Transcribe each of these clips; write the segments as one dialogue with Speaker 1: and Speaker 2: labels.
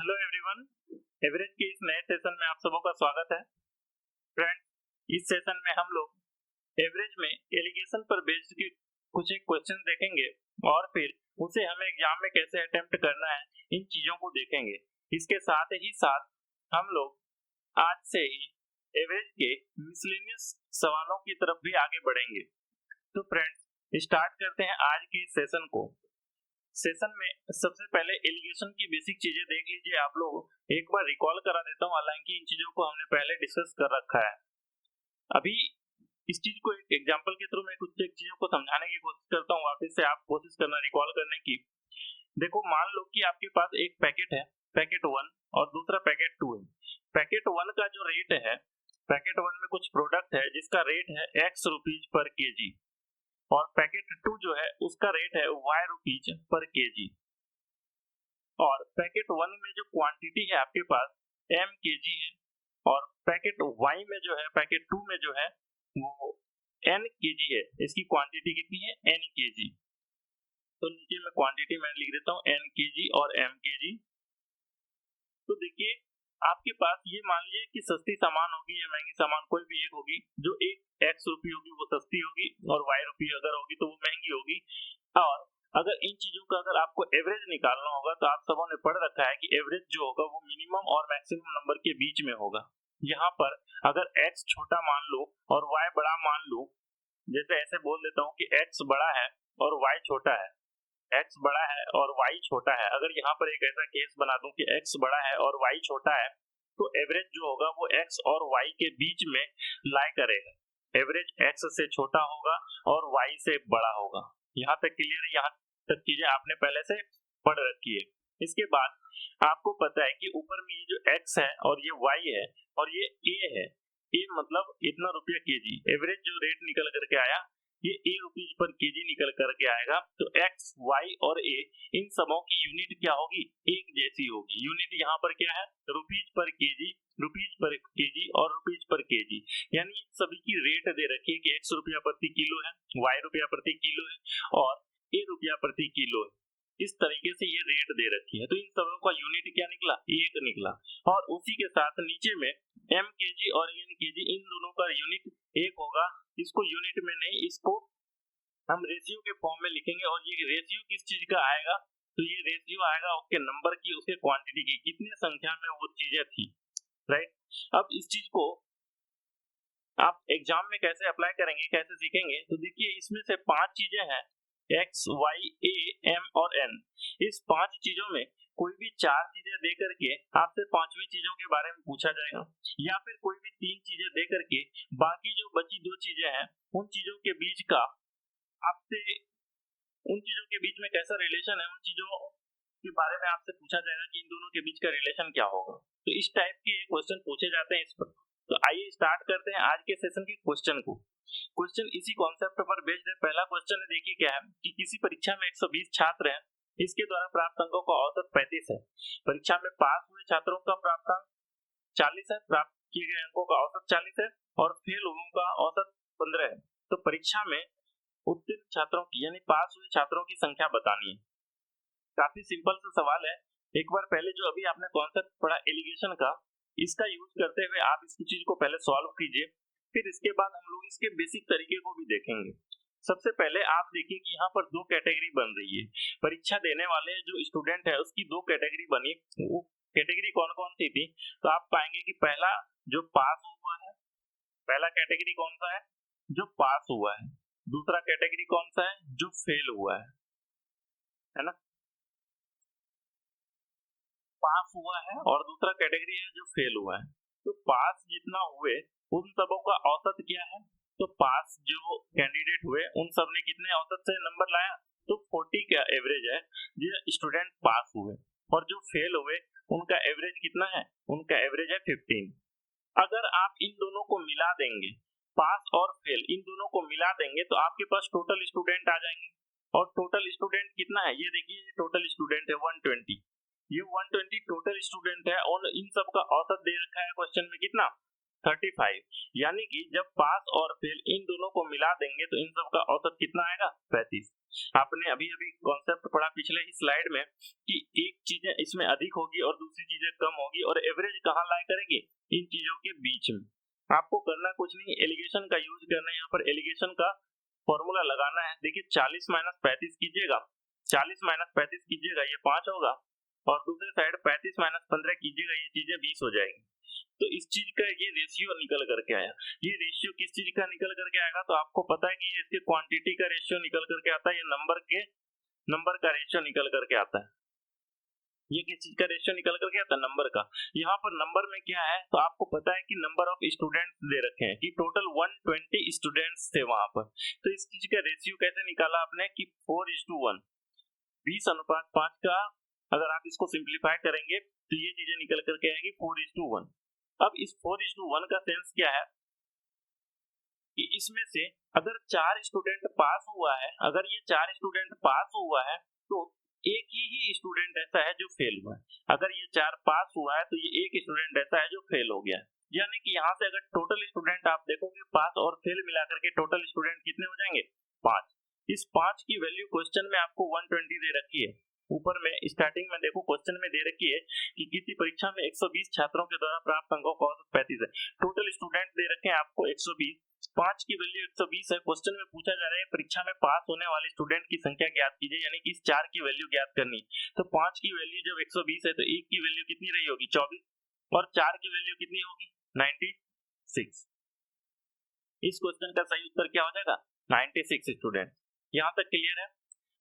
Speaker 1: Hello everyone, average के इस नए सेशन में आप सबों का स्वागत है। फ्रेंड्स, इस सेशन में हम लोग एवरेज में एलिगेशन पर बेस्ड के कुछ एक क्वेश्चन देखेंगे और फिर उसे हमें एग्जाम में कैसे अटेम्प्ट करना है, इन चीजों को देखेंगे। इसके साथ ही साथ हम लोग आज से ही एवरेज के मिसलेनियस सवालों की तरफ भी आगे बढ़ेंगे। तो फ्रेंड्स, स्टार्ट करते हैं आज के इस सेशन को। सेशन में सबसे पहले एलिगेशन की बेसिक चीजें देख लीजिए आप लोग। एक बार रिकॉल करा देता हूँ, हालांकि इन चीजों को हमने पहले डिस्कस कर रखा है। अभी इस चीज को एक एग्जांपल के थ्रू मैं कुछ एक चीजों को समझाने की कोशिश करता हूँ। वापस से आप कोशिश करना रिकॉल करने की। देखो, मान लो कि आपके पास एक पैकेट है, पैकेट 1 और दूसरा पैकेट 2 है। पैकेट 1 का जो रेट है, पैकेट 1 में कुछ प्रोडक्ट है जिसका रेट है x रुपीज पर केजी, और पैकेट 2 जो है उसका रेट है y रुपीज पर केजी। और पैकेट 1 में जो क्वांटिटी है आपके पास m केजी है, और पैकेट y में जो है, पैकेट 2 में जो है वो n केजी है। इसकी क्वांटिटी कितनी है? n KG. तो नीचे में क्वांटिटी मैं लिख देता हूँ n केजी और m केजी। तो देखिए, आपके पास ये मान लीजिए कि सस्ती सामान होगी या महंगी सामान कोई भी एक होगी। जो एक x रुपये होगी वो सस्ती होगी, और y रुपये अगर होगी तो वो महंगी होगी। और अगर इन चीजों का अगर आपको एवरेज निकालना होगा तो आप सबों ने पढ़ रखा है कि एवरेज जो होगा वो मिनिमम और मैक्सिमम नंबर के बीच में होगा। यहाँ पर अगर x छोटा मान लो और y बड़ा मान लो, जैसे ऐसे बोल देता हूँ कि x बड़ा है और y छोटा है, x बड़ा है और y छोटा है। अगर यहाँ पर एक ऐसा केस बना दूं कि x बड़ा है और y छोटा है, तो एवरेज जो होगा वो x और y के बीच में लाई करेगा। एवरेज x से छोटा होगा और y से बड़ा होगा। यहाँ तक क्लियर? यहाँ तक चीजें आपने पहले से पढ़ रखी है। इसके बाद आपको पता है कि ऊपर में ये जो x है और ये y है और ये a है, a मतलब इतना रुपया केजी। एवरेज जो रेट निकल करके आया ये a रुपीज पर केजी निकल करके आएगा। तो x, y और a इन सबों की यूनिट क्या होगी? एक जैसी होगी। यूनिट यहाँ पर क्या है? Rupees per KG, rupees per KG और रुपीज पर केजी। यानी सभी की रेट दे रखी है कि x रुपया प्रति किलो है, y रुपया प्रति किलो है और a रुपया प्रति किलो है। इस तरीके से ये रेट दे रखी है। तो इन सबों का यूनिट क्या निकला? एक निकला। और उसी के साथ नीचे में m केजी और n केजी, इन दोनों का यूनिट एक होगा। इसको यूनिट में नहीं, इसको हम रेशियो के फॉर्म में लिखेंगे। और ये रेशियो किस चीज का आएगा? तो ये रेशियो आएगा उसके नंबर की, उसके क्वांटिटी की, कितने संख्या में वो चीजें थी। राइट? अब इस चीज को आप एग्जाम में कैसे अप्लाई करेंगे, कैसे सीखेंगे? तो देखिए, इसमें से 5 चीजें हैं, x, y, a, m और n। इस 5 चीजों में कोई भी 4 चीजें दे करके आपसे 5वीं चीजों के बारे में पूछा जाएगा, या फिर कोई भी 3 चीजें दे करके बाकी जो बची 2 चीजें हैं उन चीजों के बीच का आपसे, उन चीजों के बीच में कैसा रिलेशन है, उन चीजों के बारे में आपसे पूछा जाएगा कि इन दोनों के बीच का रिलेशन क्या होगा। तो इस टाइप के क्वेश्चन पूछे जाते हैं इस पर। तो आइए स्टार्ट करते हैं आज के सेशन के क्वेश्चन को। क्वेश्चन इसी कॉन्सेप्ट पर बेस्ड है। पहला क्वेश्चन है, देखिए क्या है कि किसी परीक्षा में 120 छात्र हैं, इसके द्वारा प्राप्त अंकों का औसत 35 है। परीक्षा में पास हुए छात्रों का प्राप्तांक 40 है, प्राप्त किए गए अंकों का औसत 40 है और फेल हुओं का औसत 15 है। तो परीक्षा में उत्तीर्ण छात्रों की यानी पास हुए छात्रों की संख्या बतानी है। काफी सिंपल सा सवाल है। एक बार पहले जो अभी आपने कॉन्सेप्ट पढ़ा एलिगेशन का, इसका यूज करते हुए आप इस चीज को पहले सॉल्व कीजिए। फिर इसके बाद हम लोग इसके बेसिक तरीके को भी देखेंगे। सबसे पहले आप देखिए कि यहाँ पर 2 कैटेगरी बन रही है। परीक्षा देने वाले जो स्टूडेंट है उसकी 2 कैटेगरी बनी। वो कैटेगरी कौन कौन सी थी? तो आप पाएंगे कि पहला जो पास हुआ है, पहला कैटेगरी कौन सा है? जो पास हुआ है। दूसरा कैटेगरी कौन सा है? जो फेल हुआ है ना? पास हुआ है और दूसरा कैटेगरी है जो फेल हुआ है। तो पास जितना हुए उन सबों का औसत क्या है? तो पास जो कैंडिडेट हुए उन सब ने कितने औसत से नंबर लाया? तो 40 का एवरेज है जो स्टूडेंट पास हुए। और जो फेल हुए उनका एवरेज कितना है? उनका एवरेज है 15। अगर आप इन दोनों को मिला देंगे, पास और फेल इन दोनों को मिला देंगे, तो आपके पास टोटल स्टूडेंट आ जाएंगे। और टोटल स्टूडेंट कितना है? ये देखिए, टोटल स्टूडेंट है 120। ये 120 टोटल स्टूडेंट है और इन सब का औसत दे रखा है क्वेश्चन में कितना? 35। यानी कि जब पास और फेल इन दोनों को मिला देंगे तो इन सब का औसत कितना आएगा? 35। आपने अभी अभी कॉन्सेप्ट पढ़ा पिछले ही स्लाइड में कि एक चीजें इसमें अधिक होगी और दूसरी चीजें कम होगी, और एवरेज कहाँ लाई करेगी, इन चीजों के बीच में। आपको करना कुछ नहीं, एलिगेशन का यूज करना है। यहाँ पर एलिगेशन का फॉर्मूला लगाना है। देखिए 40 माइनस 35 कीजिएगा, 40 माइनस 35 कीजिएगा, ये 5 होगा, और दूसरे साइड 35 माइनस 15 कीजिएगा, ये चीजें 20 हो जाएगी। तो इस चीज का ये रेशियो निकल करके आया। ये रेशियो किस चीज का निकल करके आएगा, तो आपको पता है कि इसके क्वांटिटी का रेशियो निकल करके आता है, ये नंबर का रेशियो निकल करके आता है। ये किस चीज का रेशियो निकल करके आता है, नंबर का। यहाँ पर नंबर में क्या है, तो आपको पता है कि नंबर ऑफ स्टूडेंट्स दे रखे हैं कि टोटल 120 स्टूडेंट्स थे वहां पर। तो इस चीज का रेशियो कैसे निकाला आपने कि 4:1, 20:5 का अगर आप इसको सिंप्लीफाई करेंगे तो ये चीजें निकल करके आएगी 4:1। अब इस 4:1 का सेंस क्या है कि इसमें से अगर 4 स्टूडेंट पास हुआ है, अगर ये 4 स्टूडेंट पास हुआ है तो एक ही स्टूडेंट ऐसा है जो फेल हुआ है। अगर ये 4 पास हुआ है तो ये एक स्टूडेंट ऐसा है जो फेल हो गया है। यानी कि यहाँ से अगर टोटल स्टूडेंट आप देखोगे पास और फेल मिलाकर के टोटल स्टूडेंट कितने हो जाएंगे, 5। इस 5 की वैल्यू क्वेश्चन में आपको 120 दे रखी है। ऊपर में स्टार्टिंग में देखो क्वेश्चन में दे रखी है कि किसी परीक्षा में 120 छात्रों के द्वारा प्राप्त अंकों का औसत 35 है। टोटल स्टूडेंट दे रखे हैं आपको 120, 5 की वैल्यू 120 है। क्वेश्चन में पूछा जा रहा है परीक्षा में पास होने वाले स्टूडेंट की संख्या ज्ञात कीजिए, यानी कि इस 4 की वैल्यू ज्ञात करनी। तो 5 की वैल्यू जब 120 है तो 1 की वैल्यू कितनी रही होगी, 24, और 4 की वैल्यू कितनी होगी, 96। इस क्वेश्चन का सही उत्तर क्या हो जाएगा, 96 स्टूडेंट। यहाँ तक क्लियर है।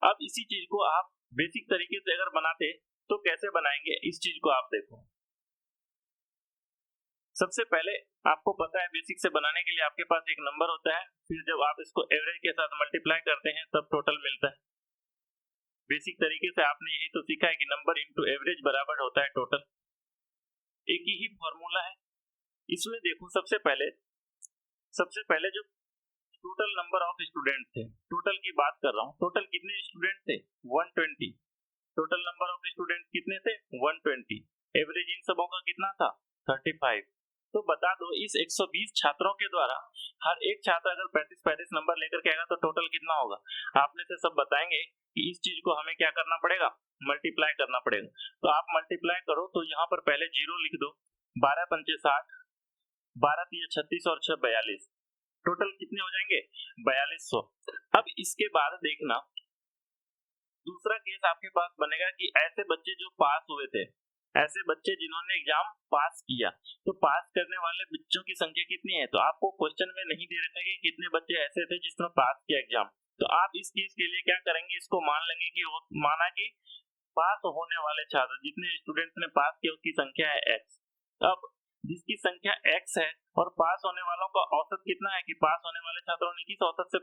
Speaker 1: अब इसी चीज को आप बेसिक तरीके से अगर बनाते तो कैसे बनाएंगे, इस चीज को आप देखो। सबसे पहले आपको पता है बेसिक से बनाने के लिए आपके पास एक नंबर होता है, फिर जब आप इसको एवरेज के साथ मल्टीप्लाई करते हैं तब टोटल मिलता है। बेसिक तरीके से आपने यही तो सीखा है कि नंबर इनटू एवरेज बराबर होता है टोटल। एक ही फॉर्मूला है इसमें। देखो सबसे पहले जो टोटल नंबर ऑफ स्टूडेंट थे, टोटल की बात कर रहा हूँ, टोटल कितने स्टूडेंट थे, 120। टोटल नंबर ऑफ स्टूडेंट कितने थे, 120। एवरेज इन सबों का कितना था, 35। तो बता दो इस 120 छात्रों के द्वारा हर एक छात्र अगर 35-35 नंबर लेकर के आएगा तो टोटल कितना होगा। आपने से सब बताएंगे कि इस चीज को हमें क्या करना पड़ेगा, मल्टीप्लाई करना पड़ेगा। तो आप मल्टीप्लाई करो तो यहाँ पर पहले 0 लिख दो, 12 पंचे 60, 12 तिया 36 और 6 42। टोटल कितने हो जाएंगे, 4200। अब इसके बाद देखना दूसरा केस आपके पास बनेगा कि ऐसे बच्चे जो पास हुए थे, ऐसे बच्चे जिन्होंने एग्जाम पास किया, तो पास करने वाले बच्चों की संख्या कितनी है। तो आपको क्वेश्चन में नहीं दे रखा है कि कितने बच्चे ऐसे थे जिसने पास किया एग्जाम। तो आप इस केस के लिए क्या करेंगे, इसको मान लेंगे कि माना कि पास होने वाले छात्र जितने स्टूडेंट्स ने पास किया उसकी संख्या है x। अब जिसकी संख्या x है और पास होने वालों का औसत कितना है कि पास होने वाले छात्रों ने किस औसत से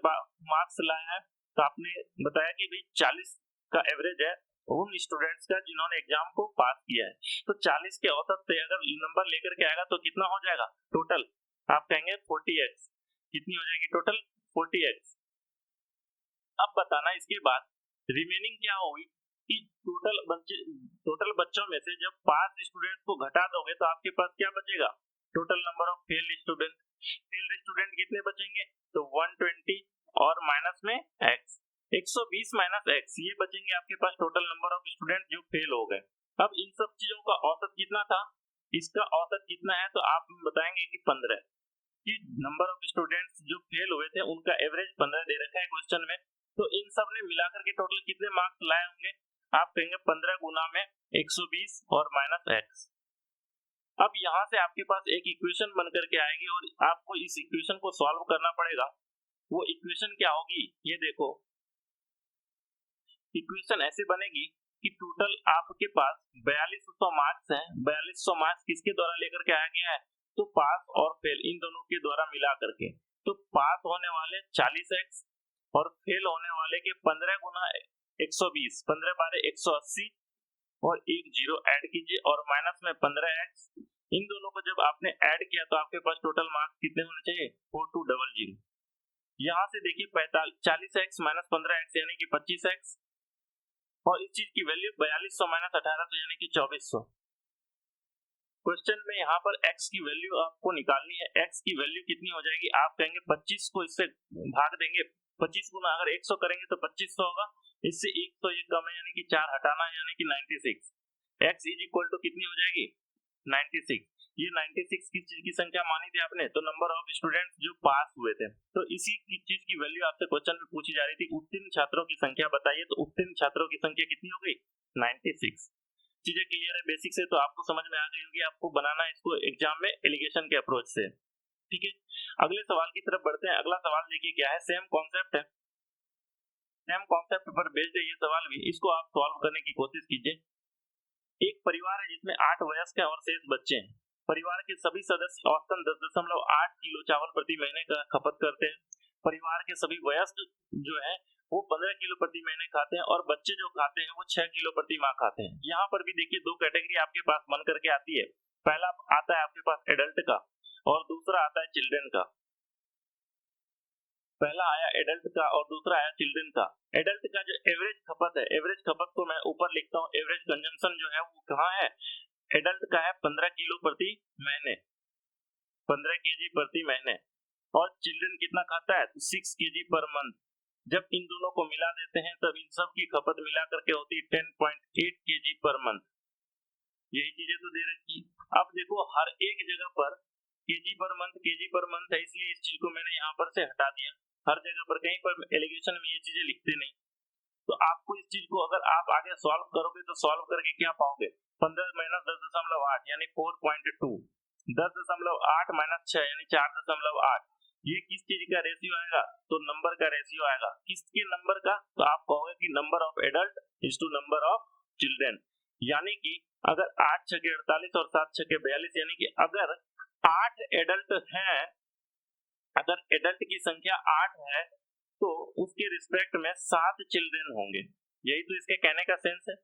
Speaker 1: मार्क्स लाया है, तो आपने बताया कि भाई 40 का एवरेज है उन स्टूडेंट्स का जिन्होंने एग्जाम को पास किया है। तो 40 के औसत से अगर नंबर लेकर के आएगा तो कितना हो जाएगा टोटल, आप कहेंगे 40x। कितनी हो जाएगी टोटल, 40x। अब बताना इसके बाद रिमेनिंग क्या होगी कि टोटल बच्चों में से जब पास स्टूडेंट्स को घटा दोगे तो आपके पास क्या बचेगा, total number of failed student. Failed student कितने बचेंगे, तो 120 और माइनस में x, 120 माइनस x, ये बचेंगे आपके पास टोटल नंबर ऑफ स्टूडेंट जो फेल हो गए। अब इन सब चीजों का औसत कितना था, इसका औसत कितना है, तो आप बताएंगे कि 15। कि नंबर ऑफ स्टूडेंट्स जो फेल हुए थे उनका एवरेज 15 दे रखा है क्वेश्चन में। तो इन सब ने मिलाकर के टोटल कितने मार्क्स लाए होंगे, आप कहेंगे 15 गुना में 120 और माइनस x। अब यहाँ से आपके पास एक इक्वेशन बन करके आएगी और आपको इस इक्वेशन को सॉल्व करना पड़ेगा। वो इक्वेशन क्या होगी, ये देखो इक्वेशन ऐसे बनेगी कि टोटल आपके पास 4200 मार्क्स हैं। 4200 मार्क्स किसके द्वारा लेकर के आया गया है, तो पास और फेल इन दोनों के द्वारा मिला करके। तो पास होने वाले 40x और फेल होने वाले के 15 गुना 120, 15 बारे 180 और एक जीरो ऐड कीजिए और माइनस में 15x। इन दोनों को जब आपने ऐड किया तो आपके पास टोटल मार्क्स कितने होने चाहिए, 4200। यहाँ से देखिए 40x माइनस 15x यानी कि 25x, और इस चीज की वैल्यू 4200 माइनस 1800 यानी कि 2400। क्वेश्चन में यहाँ पर x की वैल्यू आपको निकालनी है। x की वैल्यू कितनी हो जाएगी, आप कहेंगे 25 को इससे भाग देंगे 25 गुना अगर 100 करेंगे तो 2500 होगा, इससे 100 ये कम है यानी कि 4 हटाना है यानी कि 96। x इज इक्वल टू कितनी हो जाएगी 96। ये 96 किस चीज की संख्या मानी थी आपने, तो नंबर ऑफ स्टूडेंट्स जो पास हुए थे। तो इसी की चीज की वैल्यू आपसे क्वेश्चन में पूछी जा रही थी, उत्तीर्ण छात्रों की संख्या बताइए, तो उत्तीर्ण छात्रों की संख्या कितनी हो गई 96। चीजें क्लियर है बेसिक से, तो आपको समझ में आ गई होगी आपको बनाना है इसको एग्जाम में एलिगेशन के अप्रोच से। ठीक है, अगले सवाल की तरफ बढ़ते हैं। अगला सवाल देखिए क्या है, सेम कॉन्सेप्ट है, सेम कॉन्सेप्ट पर बेस्ड है ये सवाल भी, इसको आप सॉल्व करने की कोशिश कीजिए। एक परिवार है जिसमें 8 वयस्क और शेष बच्चे हैं। परिवार के सभी सदस्य औसतन 10.8 किलो चावल प्रति महीने का खपत करते हैं। परिवार के सभी वयस्क जो है वो 15 किलो प्रति महीने खाते हैं और बच्चे जो खाते हैं वो 6 किलो प्रति माह खाते हैं। यहाँ पर भी देखिए दो कैटेगरी आपके पास बन करके आती है, पहला आता है आपके पास एडल्ट का और दूसरा आता है चिल्ड्रन का। पहला आया एडल्ट का और दूसरा आया चिल्ड्रन का। एडल्ट का जो एवरेज खपत है, एवरेज खपत को मैं ऊपर लिखता हूँ, एवरेज कंजम्पशन जो है वो कहाँ है, एडल्ट का है 15 किलो प्रति महीने, 15 केजी प्रति महीने, और चिल्ड्रन कितना खाता है 6 केजी पर मंथ। जब इन दोनों को मिला देते हैं तब इन सब की खपत मिला करके होती है 10.8 केजी पर मंथ। यही चीजें तो दे रखी। अब देखो हर एक जगह पर केजी पर मंथ है, इसलिए इस चीज को मैंने यहाँ पर से हटा दिया। हर जगह पर कहीं पर एलिगेशन में ये चीजें लिखते नहीं, तो आपको इस चीज को अगर आप आगे सॉल्व करोगे तो सॉल्व करके क्या पाओगे, 15 माइनस 10.8 यानी 4.2, 10.8 माइनस 6 यानी 4.8। ये किस चीज का रेशियो आएगा, तो नंबर का रेशियो आएगा। किसके नंबर का, तो आप कहोगे कि number of adult is to number of children. यानी कि अगर 8 6 48 और 7 6 42 यानी कि अगर 8 एडल्ट हैं, अगर एडल्ट की संख्या 8 है तो उसके रिस्पेक्ट में 7 चिल्ड्रन होंगे। यही तो इसके कहने का सेंस है।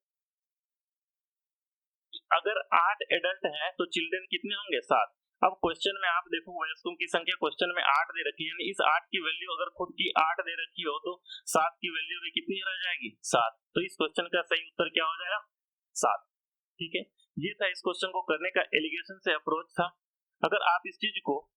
Speaker 1: अगर 8 एडल्ट हैं तो चिल्ड्रन कितने होंगे 7। अब क्वेश्चन में आप देखो वयस्कों की संख्या क्वेश्चन में 8 दे रखी है, यानी इस 8 की वैल्यू अगर खुद की 8 दे रखी हो तो 7 की वैल्यू भी कितनी रह जाएगी 7। तो इस क्वेश्चन का सही उत्तर क्या हो जाएगा 7। ठीक है, ये था इस क्वेश्चन को करने का एलिगेशन से अप्रोच था। अगर आप इस चीज को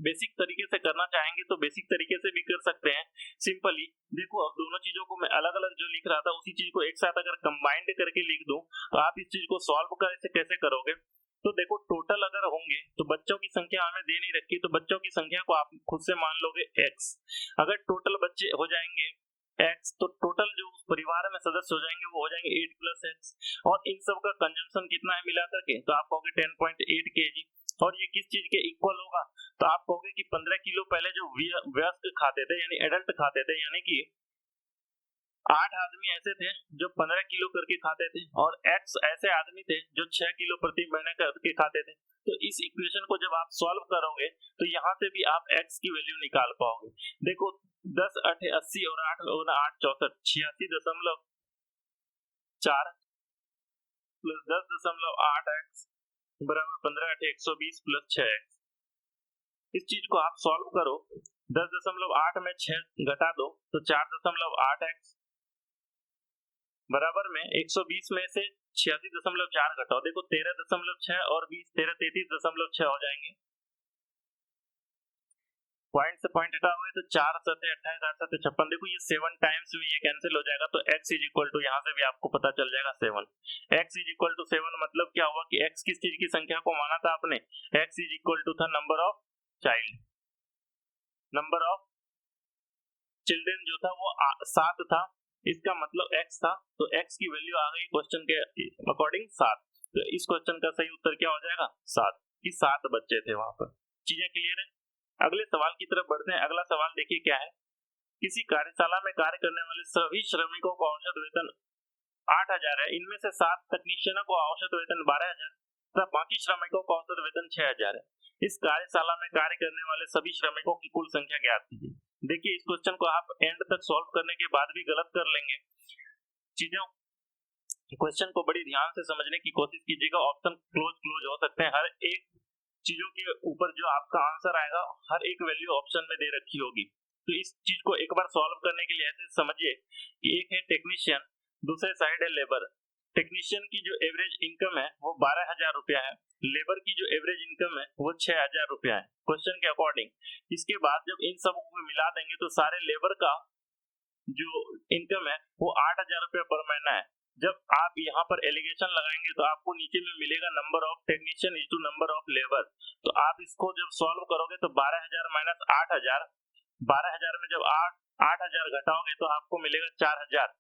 Speaker 1: बेसिक तरीके से करना चाहेंगे तो बेसिक तरीके से भी कर सकते हैं। सिंपली देखो अब दोनों चीजों को मैं अलग अलग जो लिख रहा था उसी चीज को एक साथ अगर कंबाइंड करके लिख दूं तो आप इस चीज को सॉल्व कैसे करोगे, तो देखो टोटल अगर होंगे तो बच्चों की संख्या हमें दे नहीं रखी, तो बच्चों की संख्या को आप खुद से मान लोगे x। अगर टोटल बच्चे हो जाएंगे x तो टोटल जो उस परिवार में सदस्य हो जाएंगे वो हो जाएंगे 8 + x, और इन सब का कंजम्पशन कितना है मिला करके, तो आप कहोगे 10.8 केजी। और ये किस चीज के इक्वल होगा, तो आप कहोगे कि 15 किलो पहले जो वयस्क खाते थे यानी एडल्ट खाते थे, यानी कि 8 आदमी ऐसे थे जो 15 किलो करके खाते थे और x ऐसे आदमी थे जो 6 किलो प्रति महीने करके खाते थे। तो इस इक्वेशन को जब आप सॉल्व करोगे तो यहाँ से भी आप x की वैल्यू निकाल पाओगे। देखो 10 8 80 और 8 8 64 86.4 प्लस 10.8x बराबर 15 8 120 प्लस 6x। इस चीज को आप सॉल्व करो, 10.8 में 6 घटा दो तो 4.8x बराबर में 120 में से 86.4 घटाओ, देखो 13.6 और 20 33.6 हो जाएंगे। पॉइंट से पॉइंट हटा हुए तो 4 7 28 8 7 56, देखो ये 7 टाइम्स में ये कैंसिल हो जाएगा, तो x इज इक्वल टू यहाँ से भी आपको पता चल जाएगा 7। x इज इक्वल टू 7 मतलब क्या हुआ कि x किस चीज की संख्या को माना था आपने, x इज इक्वल टू था number of child, number of children जो था वो 7 था, इसका मतलब x था, तो x की वैल्यू आ गई क्वेश्चन के अकॉर्डिंग 7। तो इस क्वेश्चन का सही उत्तर क्या हो जाएगा 7, कि 7 बच्चे थे वहां पर। चीजें क्लियर है, अगले सवाल की तरफ बढ़ते हैं। अगला सवाल देखिए क्या है, किसी कार्यशाला में कार्य करने वाले सभी श्रमिकों को औसत वेतन 8,000 है, इनमें से 7 तकनीशियनों को औसत वेतन 12,000 तथा बाकी श्रमिकों को औसत वेतन 6,000 है। इस कार्यशाला में कार्य करने वाले सभी श्रमिकों की कुल संख्या ज्ञात कीजिए। देखिए इस क्वेश्चन को आप एंड तक सॉल्व करने के बाद भी गलत कर लेंगे। चीजों क्वेश्चन को बड़ी ध्यान से समझने की कोशिश कीजिएगा, ऑप्शन क्लोज हो सकते हैं, हर एक चीजों के ऊपर जो आपका आंसर आएगा हर एक वैल्यू ऑप्शन में दे रखी होगी। तो इस चीज को एक बार सॉल्व करने के लिए ऐसे समझिए कि एक है टेक्नीशियन, दूसरे साइड है लेबर। टेक्नीशियन की जो एवरेज इनकम है वो 12,000 रुपया है, लेबर की जो एवरेज इनकम है वो 6,000 रुपया है क्वेश्चन के अकॉर्डिंग। इसके बाद जब इन सब को मिला देंगे तो सारे लेबर का जो इनकम है वो 8,000 रुपया पर महीना है। जब आप यहाँ पर एलिगेशन लगाएंगे तो आपको नीचे में मिलेगा number of technician is to number of labour. तो आप इसको जब सॉल्व करोगे तो 12,000 माइनस 8,000, 12,000 में जब 8,000 घटाओगे तो आपको मिलेगा 4,000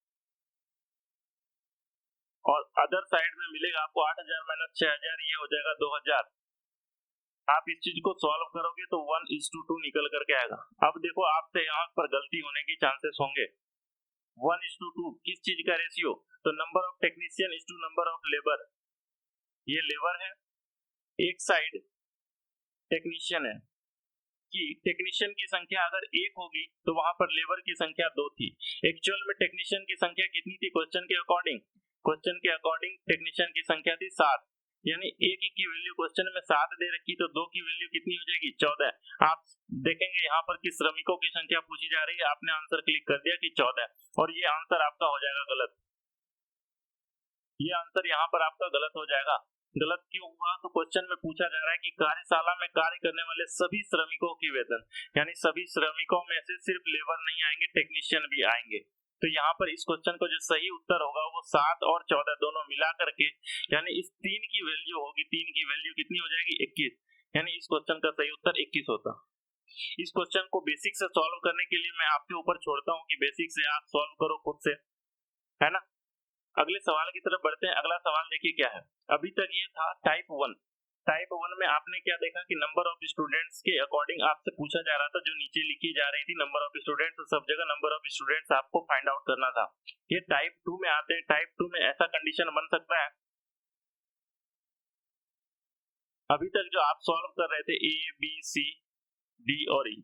Speaker 1: और अदर साइड में मिलेगा आपको 8,000 माइनस 6,000, ये हो जाएगा 2,000। आप इस चीज को सॉल्व करोगे तो 1:2 निकल करके आएगा। अब देखो आपसे यहाँ पर गलती होने की चांसेस होंगे। 1:2 किस चीज का रेशियो? तो number of technician is to number of labour. ये लेबर है, एक साइड टेक्नीशियन है कि टेक्नीशियन की संख्या अगर 1 होगी तो वहां पर लेबर की संख्या 2 थी। एक्चुअल में टेक्नीशियन की संख्या कितनी थी क्वेश्चन के अकॉर्डिंग? क्वेश्चन के अकॉर्डिंग टेक्नीशियन की संख्या थी 7, यानी एक की वैल्यू क्वेश्चन में 7 दे रखी तो 2 की वैल्यू कितनी हो जाएगी? 14। आप देखेंगे यहाँ पर कि श्रमिकों की संख्या पूछी जा रही है, आपने आंसर क्लिक कर दिया कि 14 और ये आंसर आपका हो जाएगा गलत। ये आंसर यहाँ पर आपका गलत हो जाएगा। गलत क्यों हुआ? तो क्वेश्चन में पूछा जा रहा है कि कार्यशाला में कार्य करने वाले सभी श्रमिकों की वेतन, यानी सभी श्रमिकों में से सिर्फ लेबर नहीं आएंगे, टेक्नीशियन भी आएंगे। तो यहाँ पर इस क्वेश्चन को जो सही उत्तर होगा वो 7 और 14 दोनों मिला करके, यानी इस 3 की वैल्यू होगी, 3 की वैल्यू कितनी हो जाएगी? 21, यानी इस क्वेश्चन का सही उत्तर 21 होता। इस क्वेश्चन को बेसिक से सॉल्व करने के लिए मैं आपके ऊपर छोड़ता हूँ कि बेसिक से आप सॉल्व करो खुद से, है ना। अगले सवाल की तरफ बढ़ते हैं। अगला सवाल देखिए क्या है। अभी तक ये था टाइप 1। टाइप 1 में आपने क्या देखा कि नंबर ऑफ स्टूडेंट्स के अकॉर्डिंग आपसे पूछा जा रहा था, जो नीचे लिखी जा रही थी नंबर ऑफ स्टूडेंट्स, तो सब जगह नंबर ऑफ स्टूडेंट्स आपको फाइंड आउट करना था। ये टाइप 2 में आते हैं। टाइप 2 में ऐसा कंडीशन बन सकता है, अभी तक जो आप सॉल्व कर रहे थे ए बी सी डी और ई,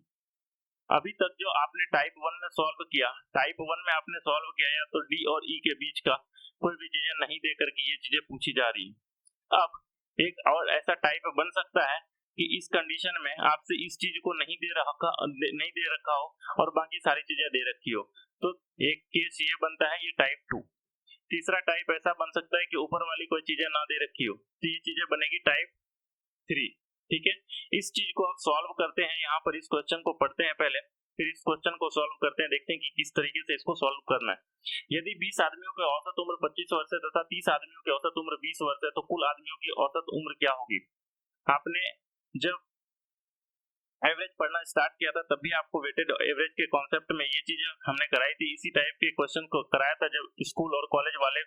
Speaker 1: अभी तक जो आपने टाइप 1 में सॉल्व किया, टाइप 1 में आपने सॉल्व किया या तो डी और ई के बीच का कोई भी चीजें नहीं देकर के ये चीजें पूछी जा रही है। अब एक और ऐसा टाइप बन सकता है कि इस कंडीशन में आपसे इस चीज को नहीं दे रखा हो और बाकी सारी चीजें दे रखी हो, तो एक केस ये बनता है, ये टाइप 2। तीसरा टाइप ऐसा बन सकता है कि ऊपर वाली कोई चीजें ना दे रखी हो, तो ये चीजें बनेगी टाइप 3। ठीक है, इस चीज को आप सॉल्व करते हैं। यहाँ पर इस क्वेश्चन को पढ़ते हैं पहले, फिर इस क्वेश्चन को सॉल्व करते हैं, देखते हैं कि किस तरीके से इसको सॉल्व करना है। यदि 20 आदमियों की औसत उम्र 25 वर्ष है तथा 30 आदमियों की औसत उम्र 20 वर्ष है तो कुल आदमियों की औसत उम्र क्या होगी? आपने जब एवरेज पढ़ना स्टार्ट किया था तब भी आपको वेटेड एवरेज के कॉन्सेप्ट में ये चीजें हमने कराई थी। इसी टाइप के क्वेश्चन को कराया था जब स्कूल और कॉलेज वाले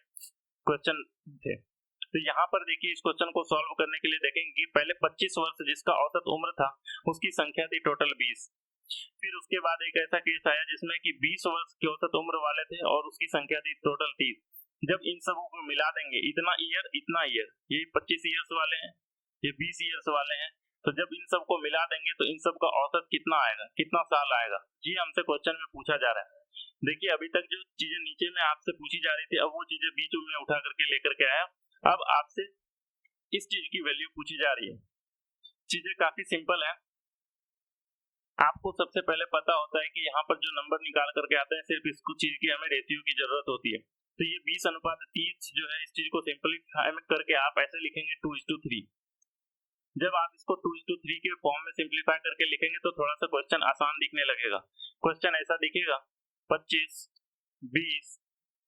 Speaker 1: क्वेश्चन थे। तो यहाँ पर देखिए इस क्वेश्चन को सॉल्व करने के लिए देखेंगे कि पहले 25 वर्ष जिसका औसत उम्र था उसकी संख्या थी टोटल 20। फिर उसके बाद एक ऐसा केस आया जिसमें कि 20 वर्ष की औसत उम्र वाले थे और उसकी संख्या थी टोटल 30। जब इन सबों को मिला देंगे, इतना ईयर इतना ईयर, ये 25 ईयर्स वाले हैं, ये 20 ईयर्स वाले हैं, तो जब इन सब को मिला देंगे तो इन सब का औसत कितना आएगा, कितना साल आएगा, ये हमसे क्वेश्चन में पूछा जा रहा है। देखिए अभी तक जो चीजें नीचे में आपसे पूछी जा रही थी, अब वो चीजें बीच में उठा करके लेकर के आया। अब आपसे इस चीज की वैल्यू पूछी जा रही है। चीजें काफी सिंपल है। आपको सबसे पहले पता होता है कि यहाँ पर जो नंबर निकाल करके आते हैं सिर्फ इसको चीज की हमें रेशियो की जरूरत होती है। तो ये 20:30 जो है, इस चीज को सिंपलीफाई करके आप ऐसे लिखेंगे 2:3। जब आप इसको 2:3 के फॉर्म में सिंपलीफाई करके लिखेंगे तो थोड़ा सा क्वेश्चन आसान दिखने लगेगा। क्वेश्चन ऐसा दिखेगा 25, 20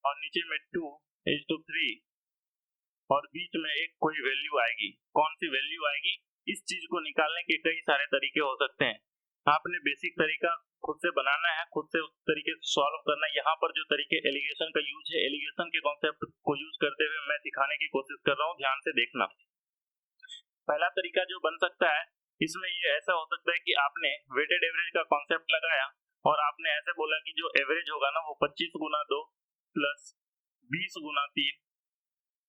Speaker 1: और नीचे में 2:3 और बीच में एक कोई वैल्यू आएगी। कौन सी वैल्यू आएगी? इस चीज को निकालने के कई सारे तरीके हो सकते हैं। आपने बेसिक तरीका खुद से बनाना है, खुद से उस तरीके से सॉल्व करना है। यहाँ पर जो तरीके एलिगेशन का यूज है, एलिगेशन के कॉन्सेप्ट को यूज करते हुए मैं दिखाने की कोशिश कर रहा हूँ, ध्यान से देखना। पहला तरीका जो बन सकता है, इसमें ये ऐसा हो सकता है कि आपने वेटेड एवरेज का कॉन्सेप्ट लगाया और आपने ऐसे बोला कि जो एवरेज होगा ना वो 25 गुना 2 प्लस 20 गुना 3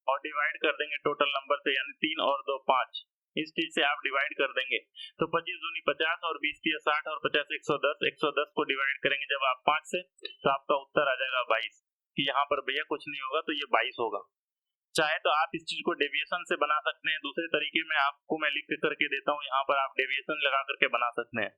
Speaker 1: और डिवाइड कर देंगे टोटल नंबर से, यानी 3 और 2 5। इस चीज से आप डिवाइड कर देंगे तो 25 दूनी 50 और 20 3 60 और 50 110। 110 को डिवाइड करेंगे जब आप 5 से तो आपका उत्तर आ जाएगा 22। कि यहाँ पर भैया कुछ नहीं होगा तो ये 22 होगा। चाहे तो आप इस चीज को डेविएशन से बना सकते हैं, दूसरे तरीके में आपको मैं लिख करके देता हूँ, यहाँ पर आप डेविएशन लगा करके बना सकते हैं।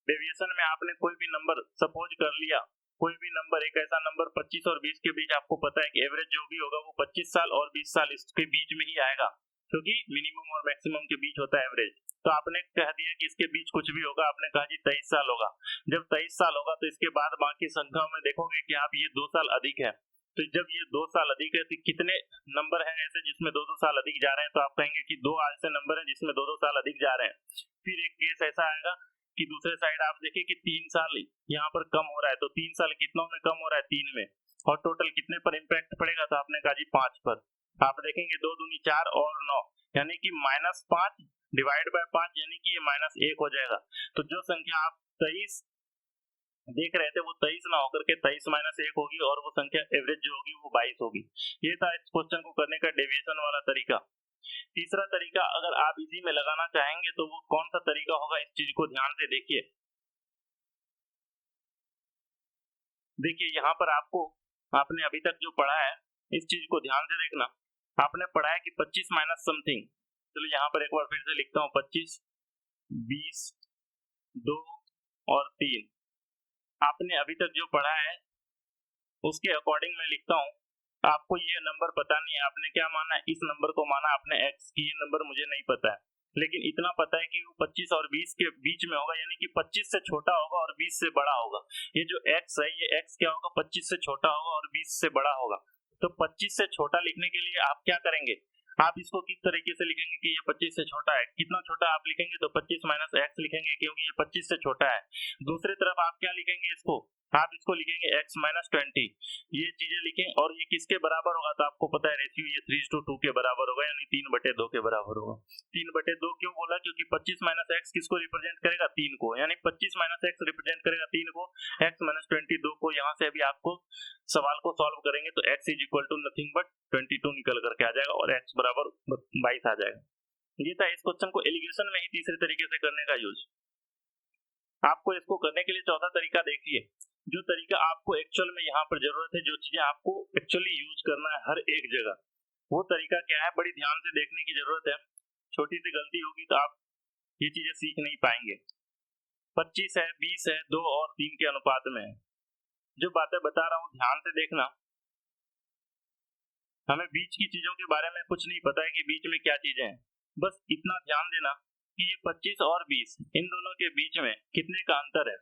Speaker 1: डेविएशन में आपने कोई भी नंबर सपोज कर लिया, कोई भी नंबर, एक ऐसा नंबर 25 और 20 के बीच आपको पता है कि एवरेज जो भी होगा वो 25 साल और 20 साल इसके बीच में ही आएगा। क्योंकि मिनिमम और मैक्सिमम के बीच होता है एवरेज। तो आपने कह दिया कि इसके बीच कुछ भी होगा, आपने कहा जी 23 साल होगा। जब 23 साल होगा तो इसके बाद बाकी संख्याओं में देखोगे कि आप ये 2 साल अधिक है। तो जब ये 2 साल अधिक है तो कितने नंबर हैं ऐसे जिसमें 2-2 साल अधिक जा रहे हैं, तो आप कहेंगे कि 2 ऐसे नंबर हैं जिसमें 2-2 साल अधिक जा रहे हैं। फिर एक केस ऐसा आएगा कि दूसरे साइड आप देखिए कि 3 साल यहाँ पर कम हो रहा है, तो 3 साल कितनों में कम हो रहा है, 3 में, और टोटल कितने पर इम्पैक्ट पड़ेगा, तो आपने कहा जी 5 पर। आप देखेंगे 2 दूनी 4 और 9, यानी कि -5 डिवाइड बाय 5, यानी कि ये -1 हो जाएगा। तो जो संख्या आप 23 देख रहे थे वो 23 ना होकर के 23 -1 होगी, और वो संख्या एवरेज जो होगी वो 22 होगी। ये था इस क्वेश्चन को करने का डेविएशन वाला तरीका। तीसरा तरीका अगर आप इसी में लगाना चाहेंगे तो वो कौन सा तरीका होगा, इस चीज को ध्यान से देखिए। देखिए यहाँ पर आपने अभी तक जो पढ़ा है इस चीज को ध्यान से देखना। आपने पढ़ा है कि 25 माइनस समथिंग, चलो यहाँ पर एक बार फिर से लिखता हूँ, 25, 20, 2 और 3। आपने अभी तक जो पढ़ा है उसके अकॉर्डिंग मैं लिखता हूँ। आपको ये नंबर पता नहीं है, आपने क्या माना है, इस नंबर को माना आपने x की, ये नंबर मुझे नहीं पता है, लेकिन इतना पता है कि वो 25 और 20 के बीच में होगा, यानी कि 25 से छोटा होगा और 20 से बड़ा होगा। ये जो x है ये x क्या होगा, 25 से छोटा होगा और 20 से बड़ा होगा। तो 25 से छोटा लिखने के लिए आप क्या करेंगे, आप इसको किस तरीके से लिखेंगे कि ये 25 से छोटा है, कितना छोटा आप लिखेंगे, तो 25 माइनस x लिखेंगे क्योंकि ये 25 से छोटा है। दूसरी तरफ आप क्या लिखेंगे, इसको आप इसको लिखेंगे x माइनस 20, ये चीजें लिखें, और ये किसके बराबर होगा, तो आपको पता है रेशियो ये 3:2 के बराबर होगा, यानी 3/2 के बराबर होगा। 3/2 क्यों बोला, क्योंकि 25 माइनस x किसको रिप्रेजेंट करेगा, 3 को, यानी 25 माइनस x रिप्रेजेंट करेगा 3 को, x माइनस 20 2 को। यहाँ से अभी आपको सवाल को सॉल्व करेंगे तो x is equal to nothing but 22 निकल करके आ जाएगा, और x बराबर 22 आ जाएगा। ये था इस क्वेश्चन को एलिगेशन में ही तीसरे तरीके से करने का यूज। आपको इसको करने के लिए चौथा तरीका देखिए, जो तरीका आपको एक्चुअल में यहाँ पर जरूरत है, जो चीजें आपको एक्चुअली यूज करना है हर एक जगह, वो तरीका क्या है, बड़ी ध्यान से देखने की जरूरत है। छोटी सी गलती होगी तो आप ये चीजें सीख नहीं पाएंगे। 25 है, 20 है, 2 और 3 के अनुपात में है। जो बातें बता रहा हूँ ध्यान से देखना। हमें बीच की चीजों के बारे में कुछ नहीं पता है कि बीच में क्या चीजें हैं, बस इतना ध्यान देना कि ये 25 और 20 इन दोनों के बीच में कितने का अंतर है।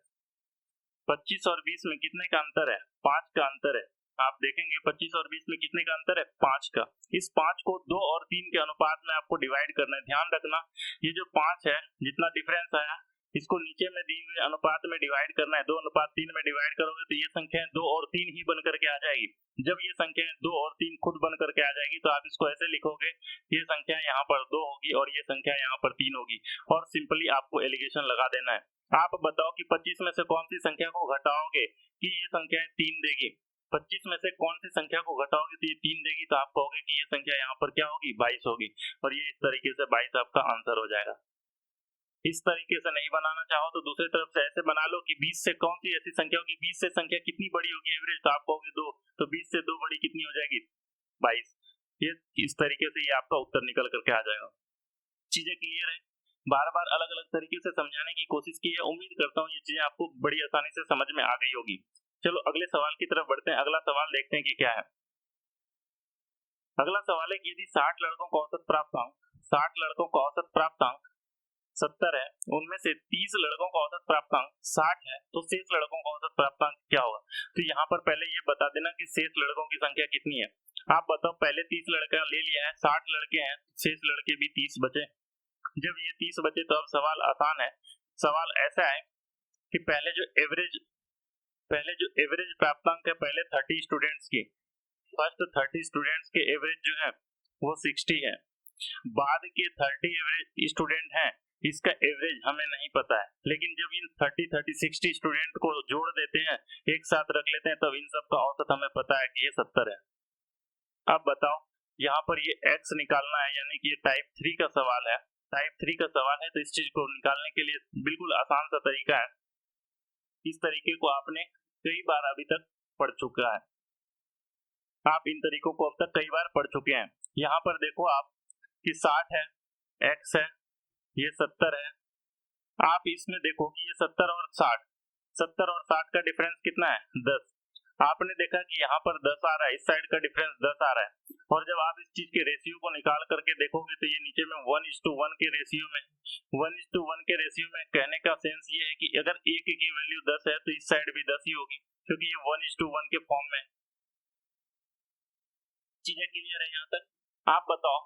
Speaker 1: 25 और 20 में कितने का अंतर है, 5 का अंतर है। आप देखेंगे 25 और 20 में कितने का अंतर है, 5 का। इस 5 को 2 और 3 के अनुपात में आपको डिवाइड करना है। ध्यान रखना ये जो 5 है, जितना डिफरेंस आया इसको नीचे में दी हुए अनुपात में डिवाइड करना है। 2:3 में डिवाइड करोगे तो ये संख्या 2 और 3 ही बन करके आ जाएगी। जब ये संख्या 2 और 3 खुद बन करके आ जाएगी तो आप इसको ऐसे लिखोगे, ये संख्या यहाँ पर 2 होगी और ये संख्या यहाँ पर 3 होगी, और सिंपली आपको एलिगेशन लगा देना है। आप बताओ कि 25 में से कौन सी संख्या को घटाओगे कि ये संख्या 3 देगी। 25 में से कौन सी संख्या को घटाओगे तो ये 3 देगी, तो आप कहोगे कि ये संख्या यहाँ पर क्या होगी, 22 होगी, और ये इस तरीके से 22 आपका आंसर हो जाएगा। इस तरीके से नहीं बनाना चाहो तो दूसरी तरफ से ऐसे बना लो कि 20 से कौन सी ऐसी संख्या होगी, 20 से संख्या कितनी बड़ी होगी एवरेज, तो आप कहोगे 2, तो 20 से 2 बड़ी कितनी हो जाएगी, 22। ये इस तरीके से ये आपका उत्तर निकल करके आ जाएगा। चीजें क्लियर है, बार बार अलग अलग तरीके से समझाने की कोशिश की है। उम्मीद करता हूँ ये चीजें आपको बड़ी आसानी से समझ में आ गई होगी। चलो अगले सवाल की तरफ बढ़ते हैं। अगला सवाल देखते हैं कि क्या है। अगला सवाल है कि यदि 60 लड़कों का औसत प्राप्त अंक 60 लड़कों का औसत प्राप्त अंक 70 है, उनमें से 30 लड़कों का औसत प्राप्तांक 60 है, तो शेष लड़कों का औसत प्राप्तांक क्या होगा। तो यहाँ पर पहले ये बता देना कि शेष लड़कों की संख्या कितनी है। आप बताओ, पहले 30 लड़का ले लिया है, 60 लड़के हैं, शेष लड़के भी 30 बचे। जब ये 30 बचे तो अब सवाल आसान है। सवाल ऐसा है कि पहले जो एवरेज प्राप्तांक है पहले 30 स्टूडेंट्स की, फर्स्ट 30 स्टूडेंट्स के एवरेज जो है वो 60 है। बाद के 30 एवरेज स्टूडेंट हैं, इसका एवरेज हमें नहीं पता है, लेकिन जब इन 60 स्टूडेंट को जोड़ देते हैं, एक साथ रख लेते हैं, तब इन सब का औसत हमें पता है कि ये 70 है। अब बताओ यहाँ पर ये x निकालना है, यानी कि ये टाइप 3 का सवाल है। टाइप 3 का सवाल है तो इस चीज को निकालने के लिए बिल्कुल आसान सा तरीका है। इस तरीके को आपने कई बार अभी तक पढ़ चुका है, आप इन तरीकों को अब तक कई बार पढ़ चुके हैं। यहाँ पर देखो आप कि 60 है, x है, ये 70 है। आप इसमें देखो कि ये 70 और 60 का डिफरेंस कितना है, 10। आपने देखा कि यहाँ पर 10 आ रहा है, इस साइड का डिफरेंस 10 आ रहा है। और जब आप इस चीज के रेशियो को निकाल करके देखोगे तो ये नीचे में 1:1 के रेशियो में 1:1 के रेशियो में कहने का सेंस ये है कि अगर एक की वैल्यू 10 है तो इस साइड भी 10 ही होगी, क्योंकि ये 1:1 के फॉर्म में। चीजें क्लियर है यहाँ तक? आप बताओ,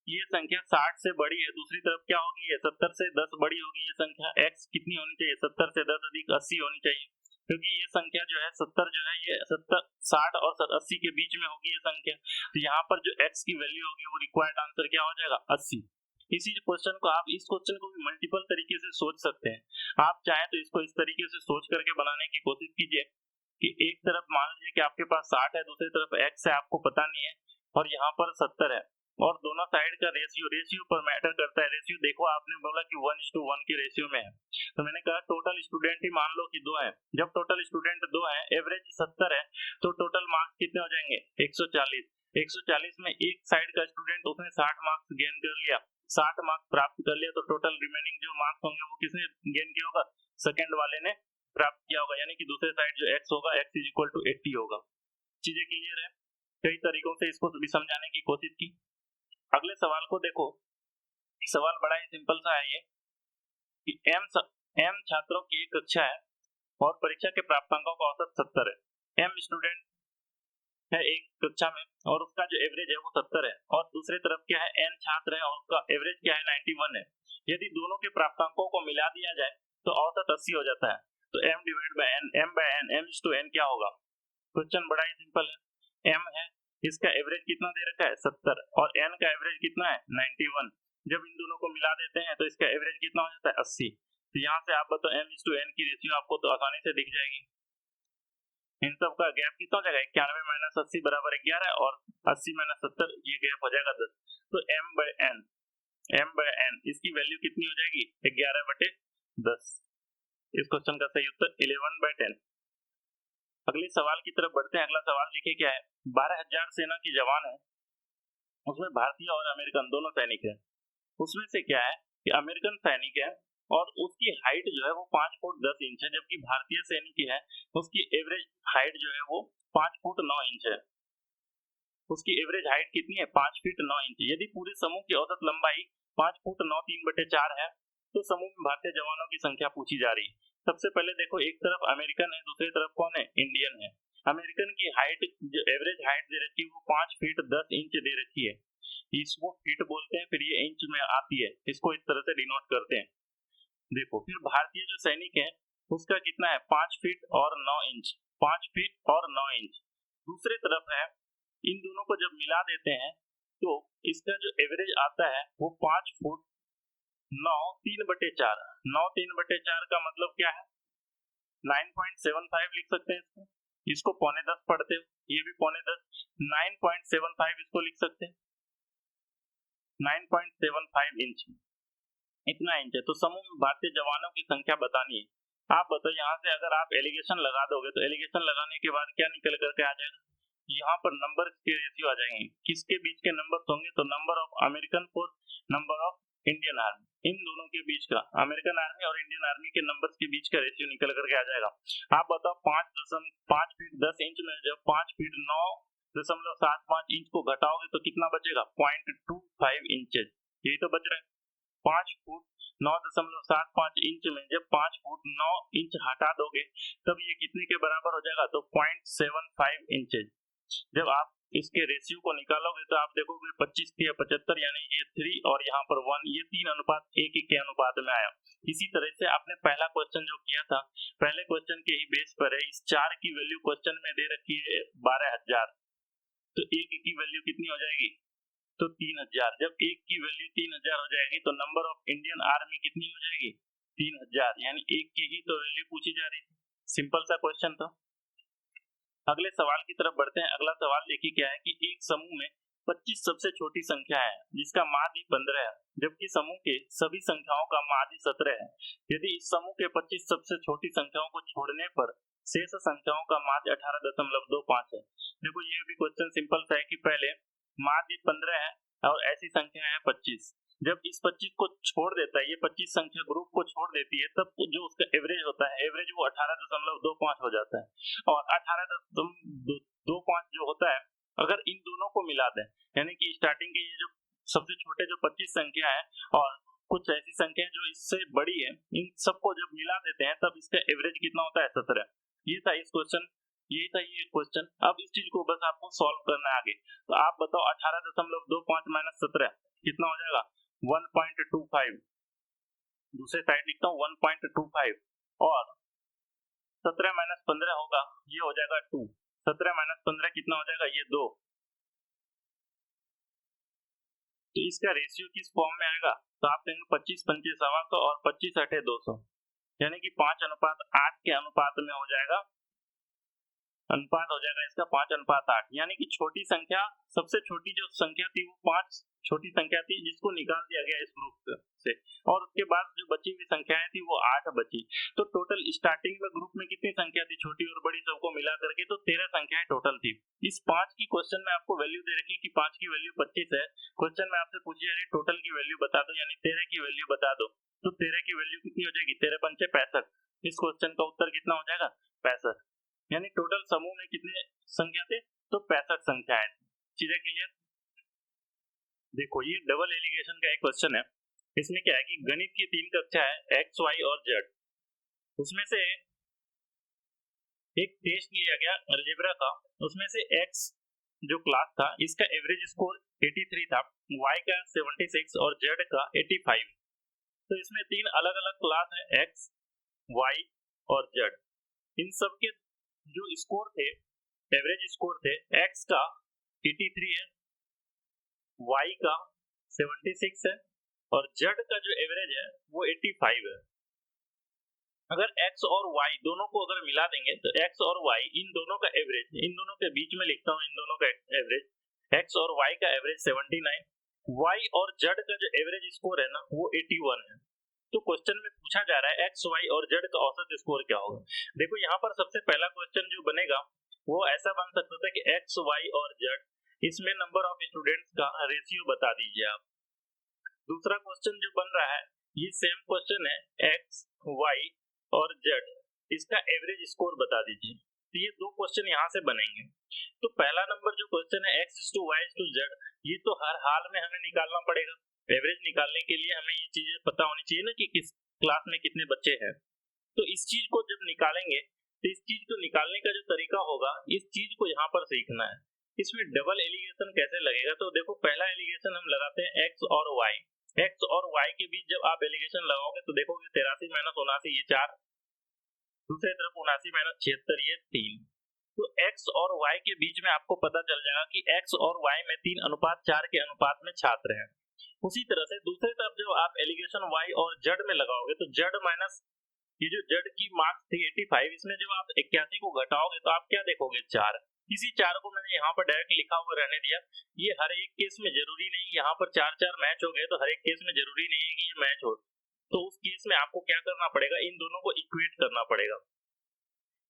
Speaker 1: ये संख्या 60 से बड़ी है, दूसरी तरफ क्या होगी, ये 70 से 10 बड़ी होगी। ये संख्या x कितनी होनी चाहिए, 70 से 10 अधिक 80 होनी चाहिए, क्योंकि ये संख्या जो है 70 जो है ये 70 60 और 80 के बीच में होगी ये संख्या। तो यहाँ पर जो x की वैल्यू होगी वो रिक्वायर्ड आंसर क्या हो जाएगा, 80। इसी क्वेश्चन को आप इस क्वेश्चन को भी मल्टीपल तरीके से सोच सकते हैं। आप चाहें तो इसको इस तरीके से सोच करके बनाने की कोशिश कीजिए कि एक तरफ मान लीजिए कि आपके पास 60 है, दूसरी तरफ x है, आपको पता नहीं है, और यहाँ पर 70 है, और दोनों साइड का रेशियो पर मैटर करता है। रेशियो देखो, आपने बोला कि 1:1 के रेशियो में है, तो मैंने कहा टोटल स्टूडेंट ही मान लो कि 2 है। जब टोटल स्टूडेंट 2 है, एवरेज 70 है, तो टोटल मार्क्स कितने हो जाएंगे, 140। 140 में एक साइड का स्टूडेंट उसने 60 मार्क्स गेन कर लिया, 60 मार्क्स प्राप्त कर लिया, तो टोटल रिमेनिंग जो मार्क्स होंगे वो किसने गेन किया होगा, सेकेंड वाले ने प्राप्त किया होगा, यानी कि दूसरे साइड जो x होगा x = 80 होगा। चीजें क्लियर है? कई तरीकों से इसको भी समझाने की कोशिश की। अगले सवाल को देखो, सवाल बड़ा ही सिंपल सा है ये कि m छात्रों की एक कक्षा है और परीक्षा के प्राप्तांकों का औसत 70 है। m स्टूडेंट है एक कक्षा में और उसका जो एवरेज है वो 70 है, और दूसरी तरफ क्या है, n छात्र है और उसका एवरेज क्या है, 91 है। यदि दोनों के प्राप्तांकों को मिला दिया जाए तो औसत 80 हो जाता है। तो m/n m/n क्या होगा? क्वेश्चन बड़ा ही सिंपल है। m है, इसका एवरेज कितना दे रखा है, 70, और n का एवरेज कितना है, 91। जब इन दोनों को मिला देते हैं तो इसका एवरेज कितना हो जाता है, 80। तो यहाँ से आप बताओ m/n की रेशियो आपको तो आसानी से दिख जाएगी। इन सब का गैप कितना हो जाएगा, 91 - 80 = 11, और 80 - 70 ये गैप हो जाएगा 10। तो m/n इसकी वैल्यू कितनी हो जाएगी, 11/10। इस क्वेश्चन का सही उत्तर 11/10। अगले सवाल की तरफ बढ़ते हैं। अगला सवाल लिखे क्या है, 12,000 सेना की जवान है, उसमें भारतीय और अमेरिकन दोनों सैनिक है। उसमें से क्या है कि अमेरिकन सैनिक है और उसकी हाइट जो है वो 5 फुट 10 इंच है, जबकि भारतीय सैनिक है उसकी एवरेज हाइट जो है वो 5 फुट 9 इंच है। उसकी एवरेज हाइट कितनी है, 5 फीट 9 इंच। यदि पूरे समूह की औसत लंबाई 5 फुट 9 3/4 है, तो समूह में भारतीय जवानों की संख्या पूछी जा रही है। सबसे पहले देखो, एक तरफ अमेरिकन है, दूसरी तरफ कौन है, इंडियन है। अमेरिकन की हाइट जो एवरेज हाइट दे रखी है वो 5 फीट 10 इंच दे रखी है। इसको फीट बोलते हैं, फिर ये इंच में आती है, इसको इस तरह से डिनोट करते हैं। देखो, फिर भारतीय जो सैनिक है उसका कितना है, 5 फीट और 9 इंच, 5 फीट और 9 इंच। दूसरी तरफ है, इन दोनों को जब मिला देते हैं तो इसका जो एवरेज आता है वो 5 फुट 9 3/4। 9 3/4 का मतलब क्या है, 9.75 लिख सकते हैं इसको। इसको 9.25 पढ़ते हो, ये भी 9.25, 9.75 इसको लिख सकते हैं, 9.75 इंच, इतना इंच है। तो समूह में भारतीय जवानों की संख्या बतानी है। आप बताओ, यहाँ से अगर आप एलिगेशन लगा दोगे तो एलिगेशन लगाने के बाद क्या निकल करके आ जाएगा, यहाँ पर नंबर के रेशियो आ जाएंगे। किसके बीच के नंबर होंगे, तो number of American force, number of Indian army, इन दोनों के बीच का, अमेरिकन आर्मी और इंडियन आर्मी के नंबर्स के बीच का रेशियो निकल करके आ जाएगा। आप बताओ, 5 फीट 10 इंच में जब 5 फीट 9.75 इंच को घटाओगे तो कितना बचेगा, 0.25 इंचेज, यही तो बच रहा है। 5 फुट 9.75 इंच में जब 5 फुट 9 इंच हटा दोगे तब ये कितने के बराबर हो जाएगा, तो 0.75 इंचेज। जब आप इसके रेशियो को निकालोगे तो आप देखोगे 25 के 75, यानी ये 3 और यहाँ पर 1, ये 3:1 के अनुपात में आया। इसी तरह से आपने पहला क्वेश्चन जो किया था, पहले क्वेश्चन के ही बेस पर है, इस 4 की वैल्यू क्वेश्चन में दे रखी है 12,000, तो 1 की वैल्यू कितनी हो जाएगी, तो 3,000। जब 1 की वैल्यू 3,000 हो जाएगी तो नंबर ऑफ इंडियन आर्मी कितनी हो जाएगी, 3,000, यानी 1 की ही तो वैल्यू पूछी जा रही थी। सिंपल सा क्वेश्चन था। अगले सवाल की तरफ बढ़ते हैं। अगला सवाल देखिए क्या है कि एक समूह में 25 सबसे छोटी संख्या है जिसका माध्य 15 है, जबकि समूह के सभी संख्याओं का माध्य 17 है। यदि इस समूह के 25 सबसे छोटी संख्याओं को छोड़ने पर शेष संख्याओं का माध्य 18.25 है। देखो, ये भी क्वेश्चन सिंपल सा है कि पहले माध्य 15 है और ऐसी संख्या है 25। जब इस 25 को छोड़ देता है, ये 25 संख्या ग्रुप को छोड़ देती है, तब जो उसका एवरेज होता है, एवरेज वो 18.25 हो जाता है। और 18.25 जो होता है अगर इन दोनों को मिला दें, यानी कि स्टार्टिंग के ये जो सबसे छोटे जो 25 संख्या है और कुछ ऐसी संख्या जो इससे बड़ी है, इन सबको जब मिला देते हैं तब इसका एवरेज कितना होता है 17। ये था इस क्वेश्चन, यही था ये क्वेश्चन। अब इस चीज को बस आपको सॉल्व करना है आगे। तो आप बताओ 18.25 माइनस 17 कितना हो जाएगा 1.25। दूसरे साइड लिखता हूँ 1.25 और 17 माइनस 15 होगा, ये हो जाएगा 2। 17 माइनस 15 कितना हो जाएगा, ये 2। तो इसका रेशियो किस फॉर्म में आएगा, तो आप देंगे 25 25 100 और 25 8 200, यानी कि 5:8 के अनुपात में हो जाएगा, अनुपात हो जाएगा इसका 5:8। यानी कि छोटी संख्या, सबसे छोटी जो संख्या थी वो 5 छोटी संख्या थी, जिसको निकाल दिया गया इस ग्रुप से, और उसके बाद जो बची हुई संख्याएं थी वो 8 बची। तो टोटल स्टार्टिंग में ग्रुप में कितनी संख्या थी, छोटी और बड़ी सबको मिला करके, तो 13 संख्याएं टोटल थी। इस 5 की क्वेश्चन में आपको वैल्यू दे रखी कि 5 की वैल्यू 25 है। क्वेश्चन में आपसे पूछी जा रही टोटल की वैल्यू बता दो, यानी 13 की वैल्यू बता दो। तो 13 की वैल्यू कितनी हो जाएगी, 13 पंचे 65। इस क्वेश्चन का उत्तर कितना हो जाएगा 65। यानी टोटल समूह में कितने संख्या थे, तो 65 संख्याएं। चीजें क्लियर। देखो ये डबल एलिगेशन का एक क्वेश्चन है। इसमें क्या है कि गणित की 3 कक्षा है, एक्स वाई और जेड। उसमें से एक टेस्ट लिया गया अलजेब्रा का, उसमें से एक्स जो क्लास था इसका एवरेज स्कोर 83 था, वाई का 76 और जेड का 85। तो इसमें 3 अलग अलग क्लास है, एक्स वाई और जेड। इन सब के जो स्कोर थे, एवरेज स्कोर थे, एक्स का 83 है, वाई का 76 है और जेड का जो एवरेज है वो 85 है। अगर एक्स और वाई दोनों को अगर मिला देंगे तो एक्स और वाई इन दोनों का एवरेज, इन दोनों के बीच में लिखता हूं इन दोनों का एवरेज, एक्स और वाई का एवरेज 79, वाई और जेड का जो एवरेज स्कोर है ना वो 81 है। तो क्वेश्चन में पूछा जा रहा है एक्स वाई और जेड का औसत स्कोर क्या होगा। देखो यहाँ पर सबसे पहला क्वेश्चन जो बनेगा वो ऐसा बन सकता था कि एक्स वाई और जेड, इसमें नंबर ऑफ स्टूडेंट्स का रेशियो बता दीजिए आप। दूसरा क्वेश्चन जो बन रहा है ये सेम क्वेश्चन है, एक्स वाई और जेड, इसका एवरेज स्कोर बता दीजिए। तो ये दो क्वेश्चन यहाँ से बनेंगे। तो पहला नंबर जो क्वेश्चन है X to Y to Z, ये तो हर हाल में हमें निकालना पड़ेगा। एवरेज निकालने के लिए हमें ये चीजें पता होनी चाहिए ना कि किस क्लास में कितने बच्चे हैं। तो इस चीज को जब निकालेंगे तो इस चीज को निकालने का जो तरीका होगा, इस चीज को यहाँ पर सीखना है। इसमें डबल एलिगेशन कैसे लगेगा, तो देखो पहला एलिगेशन हम लगाते हैं एक्स और वाई। एक्स और वाई के बीच जब आप एलिगेशन लगाओगे तो देखोगे 83 माइनस 79 ये 4, दूसरी तरफ 79 माइनस 76 ये 3। तो एक्स और वाई के बीच में आपको पता चल जाएगा कि एक्स और वाई में 3:4 के अनुपात में छात्र हैं। उसी तरह से दूसरी तरफ जब आप एलिगेशन वाई और जेड में लगाओगे तो जेड माइनस ये जो जेड की मार्क्स थी 85, इसमें जब आप 81 को घटाओगे तो आप क्या देखोगे 4। इसी 4 को मैंने यहाँ पर डायरेक्ट लिखा हुआ रहने दिया। ये हर एक केस में जरूरी नहीं, यहाँ पर 4 मैच हो गए तो हर एक केस में जरूरी नहीं है कि ये मैच हो। तो उस केस में आपको क्या करना पड़ेगा, इन दोनों को इक्वेट करना पड़ेगा।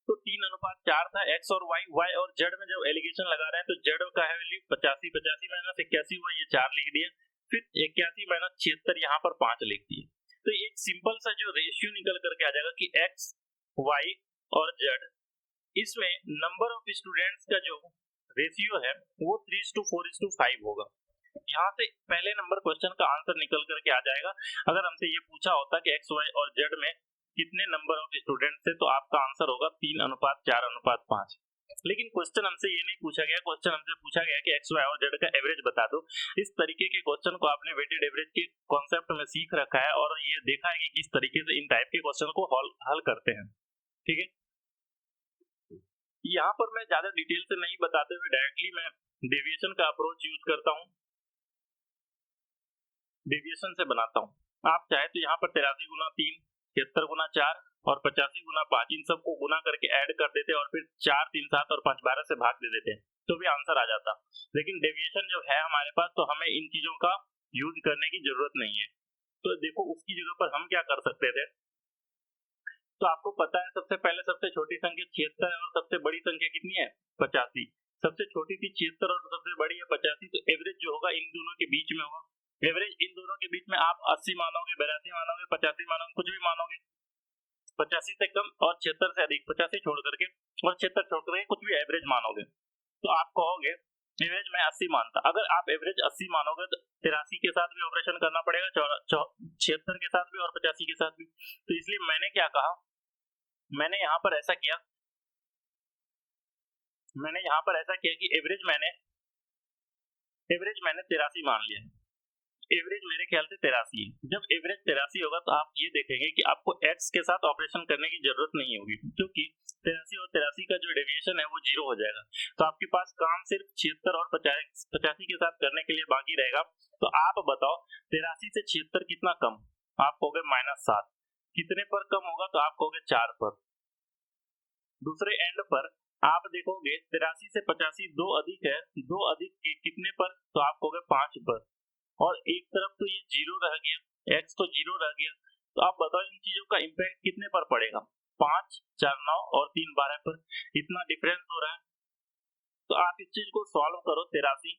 Speaker 1: तो 3:4 था एक्स और वाई। वाई और जेड में जब एलिगेशन लगा रहे हैं तो जेड का है वैल्यू 85, 85 माइनस 81 हुआ ये 4 लिख दिए, फिर 81 माइनस 76 यहाँ पर 5 लिख दिए। तो एक सिंपल सा जो रेशियो निकल करके आ जाएगा कि एक्स वाई और जेड, इसमें नंबर ऑफ स्टूडेंट्स का जो रेशियो है वो 3:4:5 होगा। यहाँ से पहले नंबर क्वेश्चन का आंसर निकल करके आ जाएगा। अगर हमसे ये पूछा होता कि एक्स वाई और जेड में कितने नंबर ऑफ स्टूडेंट्स थे तो आपका आंसर होगा 3:4:5। लेकिन क्वेश्चन हमसे ये नहीं पूछा गया, क्वेश्चन हमसे पूछा गया कि एक्स वाई और जेड का एवरेज बता दो। इस तरीके के क्वेश्चन को आपने वेटेड एवरेज के कॉन्सेप्ट में सीख रखा है और ये देखा है कि किस तरीके से इन टाइप के क्वेश्चन को हल करते हैं। ठीक है, यहाँ पर मैं ज्यादा डिटेल से नहीं बताते हुए डायरेक्टली मैं डेविएशन का अप्रोच यूज करता हूँ, डेविएशन से बनाता हूँ। आप चाहे तो यहाँ पर 83 गुना 3, 76 गुना 4 और 85 गुना 5 इन सबको गुना करके ऐड कर देते और फिर 4 3 7 और 5 12 से भाग दे देते तो भी आंसर आ जाता। लेकिन डेविएशन जब है हमारे पास तो हमें इन चीजों का यूज करने की जरूरत नहीं है। तो देखो उसकी जगह पर हम क्या कर सकते थे, तो आपको पता है सबसे पहले सबसे छोटी संख्या 76 है और सबसे बड़ी संख्या कितनी है 85। सबसे छोटी थी 76 और सबसे बड़ी है 85, तो एवरेज जो होगा इन दोनों के बीच में होगा। एवरेज इन दोनों के बीच में आप 80 मानोगे, 82 मानोगे, 85 मानोगे, कुछ भी मानोगे, 85 से कम और 76 से अधिक, 85 छोड़ करके और 76 छोड़ करके कुछ भी एवरेज मानोगे तो आप कहोगे एवरेज मैं 80 मानता, अगर आप एवरेज 80 मानोगे तो 83 के साथ भी ऑपरेशन करना पड़ेगा, 76 के साथ भी और 85 के साथ भी। तो इसलिए मैंने क्या कहा, मैंने यहाँ पर ऐसा किया कि एवरेज मैंने 83 मान लिया। एवरेज मेरे ख्याल से 83 है। जब एवरेज 83 होगा तो आप ये देखेंगे कि आपको एक्स के साथ ऑपरेशन करने की जरूरत नहीं होगी, क्योंकि 83 और 83 का जो डेविएशन है वो 0 हो जाएगा। तो आपके पास काम सिर्फ 76 और 85 के साथ करने के लिए बाकी रहेगा। तो आप बताओ 83 से 76 कितना कम, आप कहोगे -7। कितने पर कम होगा, तो आप कहोगे 4 पर। दूसरे एंड पर आप देखोगे 83 से 85 2 अधिक है, 2 अधिक कितने पर, तो आप कहोगे 5 पर। और एक तरफ तो ये 0 रह गया, x तो 0 रह गया। तो आप बताओ इन चीजों का इम्पैक्ट कितने पर पड़ेगा, 5 4 9 और 3 12 पर। इतना डिफरेंस हो रहा है। तो आप इस चीज को सॉल्व करो, 83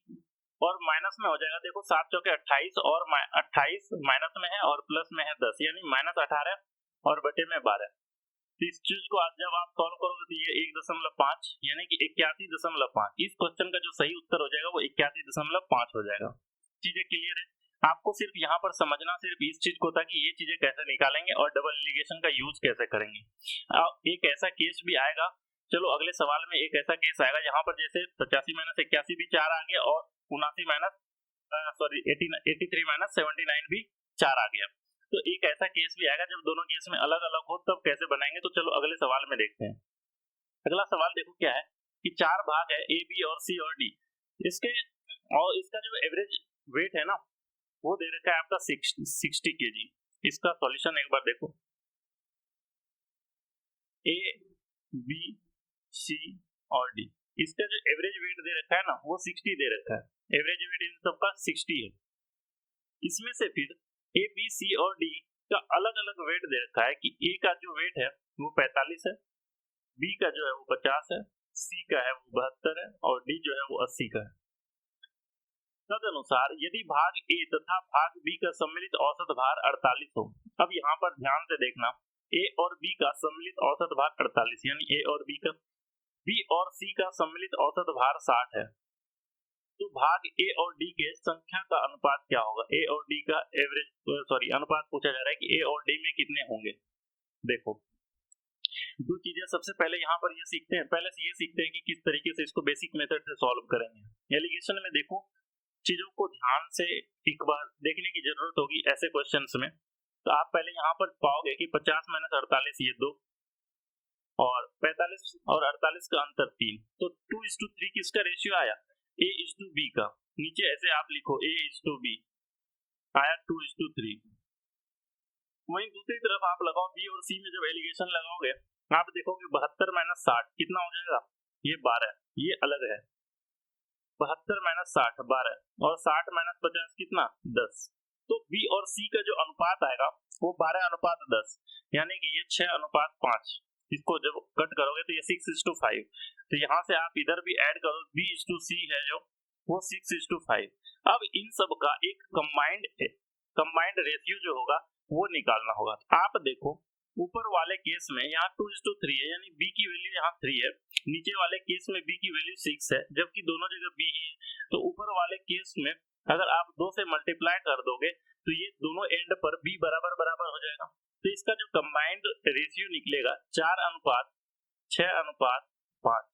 Speaker 1: और माइनस में हो जाएगा। देखो 7 चौके 28 और 28 माइनस में है और प्लस में है 10, यानी -18 और बटे में 12। तो इस चीज को आज जब आप सॉल्व करोगे तो ये 1.5 यानी कि 81.5। इस क्वेश्चन का जो सही उत्तर हो जाएगा वो 81.5 हो जाएगा। चीजें क्लियर है? आपको सिर्फ यहाँ पर समझना सिर्फ इस चीज को था कि ये चीजें कैसे निकालेंगे और डबल एलिगेशन का यूज कैसे करेंगे। एक ऐसा केस भी आएगा, चलो अगले सवाल में एक ऐसा केस आएगा यहाँ पर जैसे 85 - 81 भी 4 आ गया और 83 - 79 भी 4 आ गया। तो एक ऐसा केस भी आएगा जब दोनों केस में अलग अलग हो, तब कैसे बनाएंगे। तो चलो अगले सवाल में देखते हैं। अगला सवाल देखो क्या है कि 4 भाग है ए बी और सी और डी, इसके और इसका जो एवरेज वेट है ना वो दे रखा है आपका 60 kg। इसका सॉल्यूशन एक बार देखो, ए बी सी और डी, इसका जो एवरेज वेट दे रखा है ना वो 60 दे रखा है। एवरेज वेट इन सबका 60 है। इसमें से फिर ए बी सी और डी का अलग अलग वेट दे रखा है कि ए का जो वेट है वो 45 है, बी का जो है वो 50 है, सी का है वो 72 है और डी जो है वो 80 का है। तदनुसार यदि भाग ए तथा भाग बी का सम्मिलित औसत भार 48 हो। अब यहाँ पर ध्यान से देखना, ए और बी का सम्मिलित औसत भार 48 यानी ए और बी का, बी और सी का सम्मिलित औसत भार 60 है। तो भाग ए और डी के संख्या का अनुपात क्या होगा। ए और डी का एवरेज अनुपात पूछा जा रहा है कि ए और डी में कितने होंगे। देखो दो चीजें सबसे पहले यहाँ पर ये सीखते हैं, पहले से ये सीखते हैं कि किस तरीके से इसको बेसिक मेथड से सॉल्व करेंगे। एलिगेशन में देखो चीजों को ध्यान से एक बार देखने की जरूरत होगी ऐसे क्वेश्चंस में। तो आप पहले यहाँ पर पाओगे कि 50 - 48 ये 2 और 45 और 48 का अंतर 3, तो 2:3 किसका रेशियो आया, A:B का। नीचे ऐसे आप लिखो A:B आया 2:3। वहीं दूसरी तरफ आप लगाओ बी और सी में जब एलिगेशन लगाओगे आप देखोगे 72 - 60 कितना हो जाएगा, ये 12, ये अलग है। 72 - 60 12 और 60 - 50 कितना 10। तो बी और सी का जो अनुपात आएगा वो 12:10 यानी कि ये 6:5। इसको जब कट करोगे तो ये 6:5। तो यहाँ से आप इधर भी ऐड करो, B:C है जो वो 6:5। अब इन सब का एक कंबाइंड रेशियो जो होगा वो निकालना होगा। आप देखो ऊपर वाले केस में यहाँ 2:3 है यानी बी की वैल्यू यहाँ 3 है, नीचे वाले केस में बी की वैल्यू 6 है जबकि दोनों जगह बी ही है। तो ऊपर वाले केस में अगर आप 2 से मल्टीप्लाई कर दोगे तो ये दोनों एंड पर बी बराबर बराबर हो जाएगा। तो इसका जो कंबाइंड रेशियो निकलेगा 4:6:5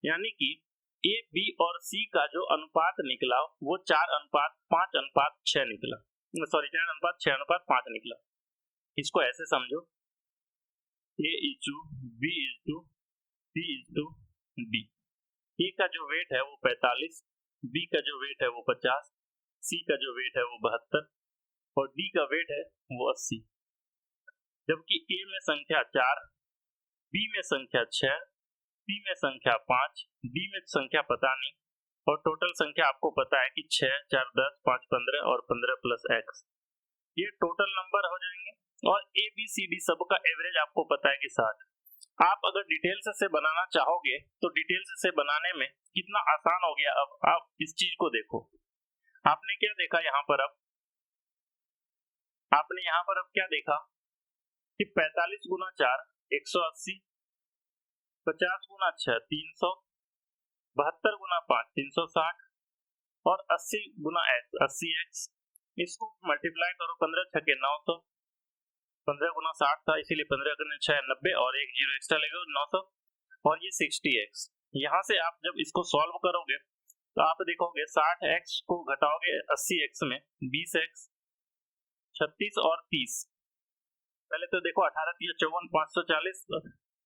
Speaker 1: यानी कि ए बी और सी का जो अनुपात निकला वो 4:5:6 निकला, सॉरी 4:6:5 निकला। इसको ऐसे समझो A:B:C:D। ए का जो वेट है वो 45, बी का जो वेट है वो 50, सी का जो वेट है वो 72 और डी का वेट है वो 80। जबकि ए में संख्या 4, बी में संख्या 6, सी में संख्या 5, डी में संख्या पता नहीं और टोटल संख्या आपको पता है कि 6 4 10 5 15 और 15 प्लस एक्स, ये टोटल नंबर हो जाएंगे। और ए बी सी डी सब का एवरेज आपको पता है कि 60। आप अगर डिटेल्स से बनाना चाहोगे तो डिटेल्स से बनाने में कितना आसान हो गया। अब आप इस चीज को देखो, आपने क्या देखा यहाँ पर, आपने यहाँ पर अब क्या देखा कि 45 × 4 180, 50 × 6 300, 72 गुना 5 360 और 80 गुना x 80x। इसको मल्टीप्लाई करो 15 छके 900, 15 गुना 60 था इसीलिए 15 गुना 6 90 और एक जीरो एक्स्ट्रा लगेगा 900 और ये 60x। यहाँ से आप जब इसको सॉल्व करोगे तो आप देखोगे 60x को घटाओगे 80x में 20x 36 और 30। पहले तो देखो 18 3 54 540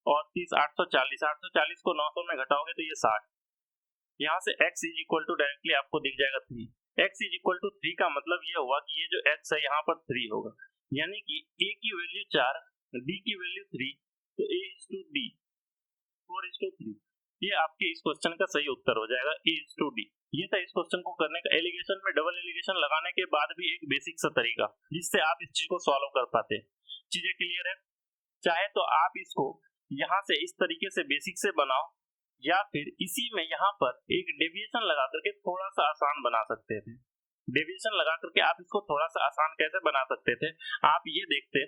Speaker 1: और 30 840, 840 को 900 में घटाओगे तो ये 60। यहाँ से x is equal to directly आपको दिख जाएगा 3। x इज इक्वल टू 3 का मतलब ये हुआ कि ये जो x है यहाँ पर 3 होगा, यानी कि a की वैल्यू 4 d की वैल्यू 3 तो a is to d 4 is to 3। ये आपके इस क्वेश्चन का सही उत्तर हो जाएगा a इज टू d। ये था इस क्वेश्चन को करने का। एलिगेशन में डबल एलिगेशन लगाने के बाद भी एक बेसिक सा तरीका जिससे आप इस चीज को सॉल्व कर पाते हैं। चीजें क्लियर है? चाहे तो आप इसको यहाँ से इस तरीके से बेसिक से बनाओ या फिर इसी में यहाँ पर एक डेविएशन लगा करके थोड़ा सा आसान बना सकते थे। डेविएशन लगा करके आप इसको थोड़ा सा आसान कैसे बना सकते थे आप ये देखते।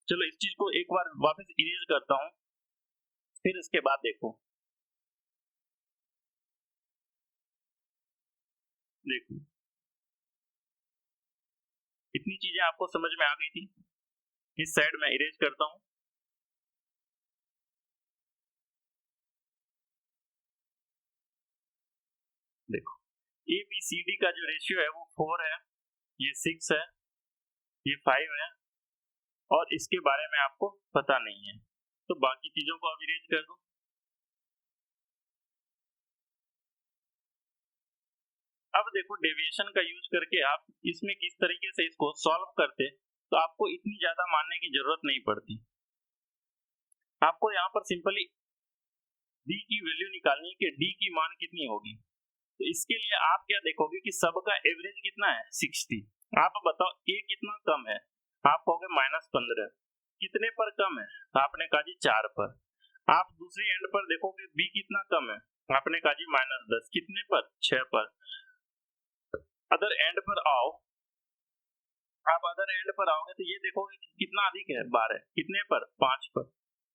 Speaker 1: चलो इस चीज को एक बार वापस इरेज करता हूं, फिर इसके बाद देखो। देखो इतनी चीजें आपको समझ में आ गई थी। इस साइड में इरेज करता हूं। देखो ABCD का जो रेशियो है वो 4 है, ये 6 है, ये 5 है और इसके बारे में आपको पता नहीं है तो बाकी चीजों को अब इरेज कर दो। अब देखो डेविएशन का यूज करके आप इसमें किस तरीके से इसको सॉल्व करते तो आपको इतनी ज्यादा मानने की जरूरत नहीं पड़ती। आपको यहाँ पर सिंपली d की वैल्यू निकालनी है कि d की मान कितनी होगी। तो इसके लिए आप क्या देखोगे कि सबका एवरेज कितना है 60। आप बताओ a कितना कम है, आप कहोगे -15। कितने पर कम है? आपने कहा जी 4 पर। आप दूसरी एंड पर देखोगे b कितना कम है, आपने कहा जी -10। कितने पर? 6 पर। अदर एंड पर आओ, आप अदर एंड पर आओगे तो ये देखोगे कि कितना अधिक है 12। कितने पर? 5 पर।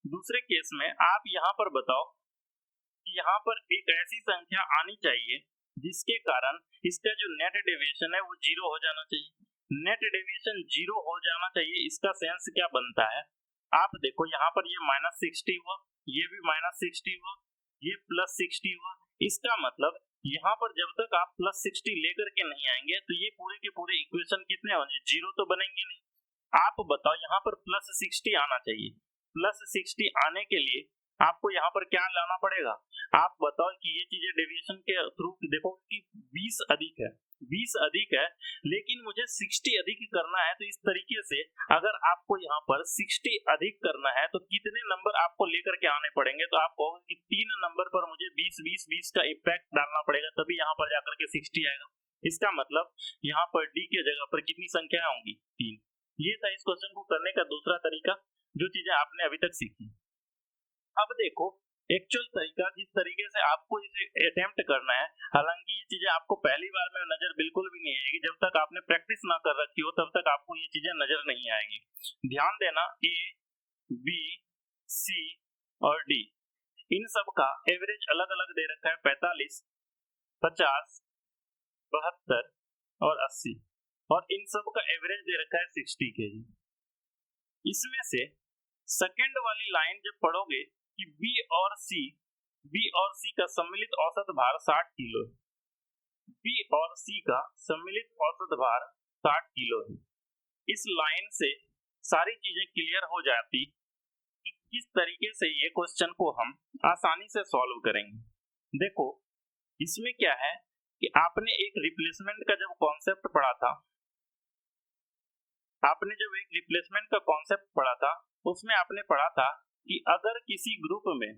Speaker 1: दूसरे केस में आप यहाँ पर बताओ कि यहाँ पर एक ऐसी संख्या आनी चाहिए जिसके कारण इसका जो नेट डेविएशन है वो 0 हो जाना चाहिए। नेट डेविएशन 0 हो जाना चाहिए, इसका सेंस क्या बनता है? आप देखो यहाँ पर ये -60 हुआ, ये भी -60 हुआ, ये +60 हुआ। इसका मतलब यहाँ पर जब तक आप +60 लेकर के नहीं आएंगे तो ये पूरे के पूरे इक्वेशन कितने होंगे? 0 तो बनेंगे नहीं। आप बताओ यहाँ पर +60 आना चाहिए। +60 आने के लिए आपको यहाँ पर क्या लाना पड़ेगा? आप बताओ कि ये चीजें डेविएशन के थ्रू देखो कि 20 अधिक है, 20 अधिक है, लेकिन मुझे 60 अधिक करना है। तो इस तरीके से अगर आपको यहाँ पर 60 अधिक करना है तो कितने नंबर आपको लेकर के आने पड़ेंगे? तो आप कहोगे कि 3 नंबर पर मुझे 20 20 20 का इम्पैक्ट डालना पड़ेगा, तभी यहाँ पर जाकर के 60 आएगा। इसका मतलब यहाँ पर डी के जगह पर कितनी संख्या होंगी? 3। ये था इस क्वेश्चन को करने का दूसरा तरीका, जो चीजें आपने अभी तक सीखी। अब देखो एक्चुअल तरीका, जिस तरीके से आपको इसे अटेम्प्ट करना है, हालांकि ये चीजें आपको पहली बार में नजर बिल्कुल भी नहीं आएगी। जब तक आपने प्रैक्टिस ना कर रखी हो तब तक आपको ये चीजें नजर नहीं आएगी। ध्यान देना A, B, C और D इन सब का एवरेज अलग अलग दे रखा है 45, 50, 72 और 80 और इन सब का एवरेज दे रखा है 60 kg। इसमें से सेकेंड वाली लाइन जब पढ़ोगे कि B और C का सम्मिलित औसत भार 60 किलो है। B और C का सम्मिलित औसत भार 60 किलो है। इस लाइन से सारी चीजें क्लियर हो जाती कि किस तरीके से ये क्वेश्चन को हम आसानी से सॉल्व करेंगे। देखो इसमें क्या है कि आपने एक रिप्लेसमेंट का जब कॉन्सेप्ट पढ़ा था, उसमें आपने पढ़ा था कि अगर किसी ग्रुप में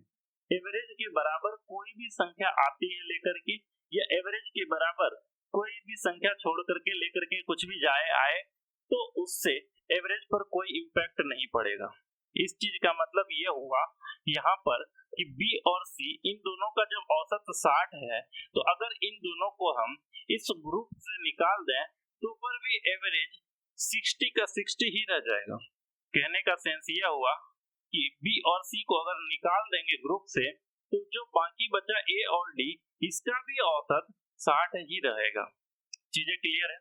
Speaker 1: एवरेज के बराबर कोई भी संख्या आती है लेकर के, या एवरेज के बराबर कोई भी संख्या छोड़ करके लेकर के कुछ भी आए तो उससे एवरेज पर कोई इम्पैक्ट नहीं पड़ेगा। इस चीज का मतलब ये हुआ यहाँ पर कि B और C इन दोनों का जब औसत 60 है तो अगर इन दोनों को हम इस ग्रुप से निकाल दें तो पर भी एवरेज 60 का 60 ही रह जाएगा। कहने का सेंस यह हुआ कि B और C को अगर निकाल देंगे ग्रुप से तो जो बाकी बचा ए और डी, इसका भी औसत 60 ही रहेगा। चीजें क्लियर है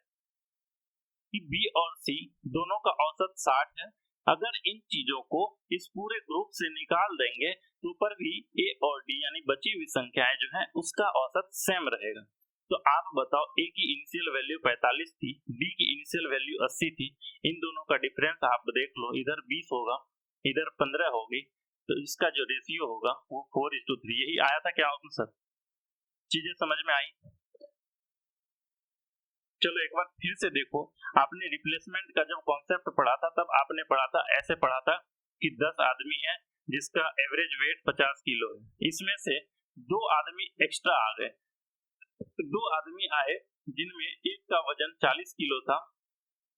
Speaker 1: कि बी और सी दोनों का औसत 60 है। अगर इन चीजों को इस पूरे ग्रुप से निकाल देंगे तो पर भी ए और डी यानी बची हुई संख्याएं जो है उसका औसत सेम रहेगा। तो आप बताओ, ए की इनिशियल वैल्यू 45 थी, डी की इनिशियल वैल्यू 80 थी, इन दोनों का डिफरेंस आप देख लो, इधर 20 होगा, इधर 15 होगी, तो इसका जो रेशियो होगा वो 4:3। यही आया था क्या आंसर? चीजें समझ में आई? चलो एक बार फिर से देखो, आपने रिप्लेसमेंट का जब कॉन्सेप्ट पढ़ा था तब आपने पढ़ा था, ऐसे पढ़ा था कि 10 आदमी है जिसका एवरेज वेट 50 किलो है, इसमें से 2 आदमी एक्स्ट्रा आ गए, 2 आदमी आए जिनमें एक का वजन 40 किलो था,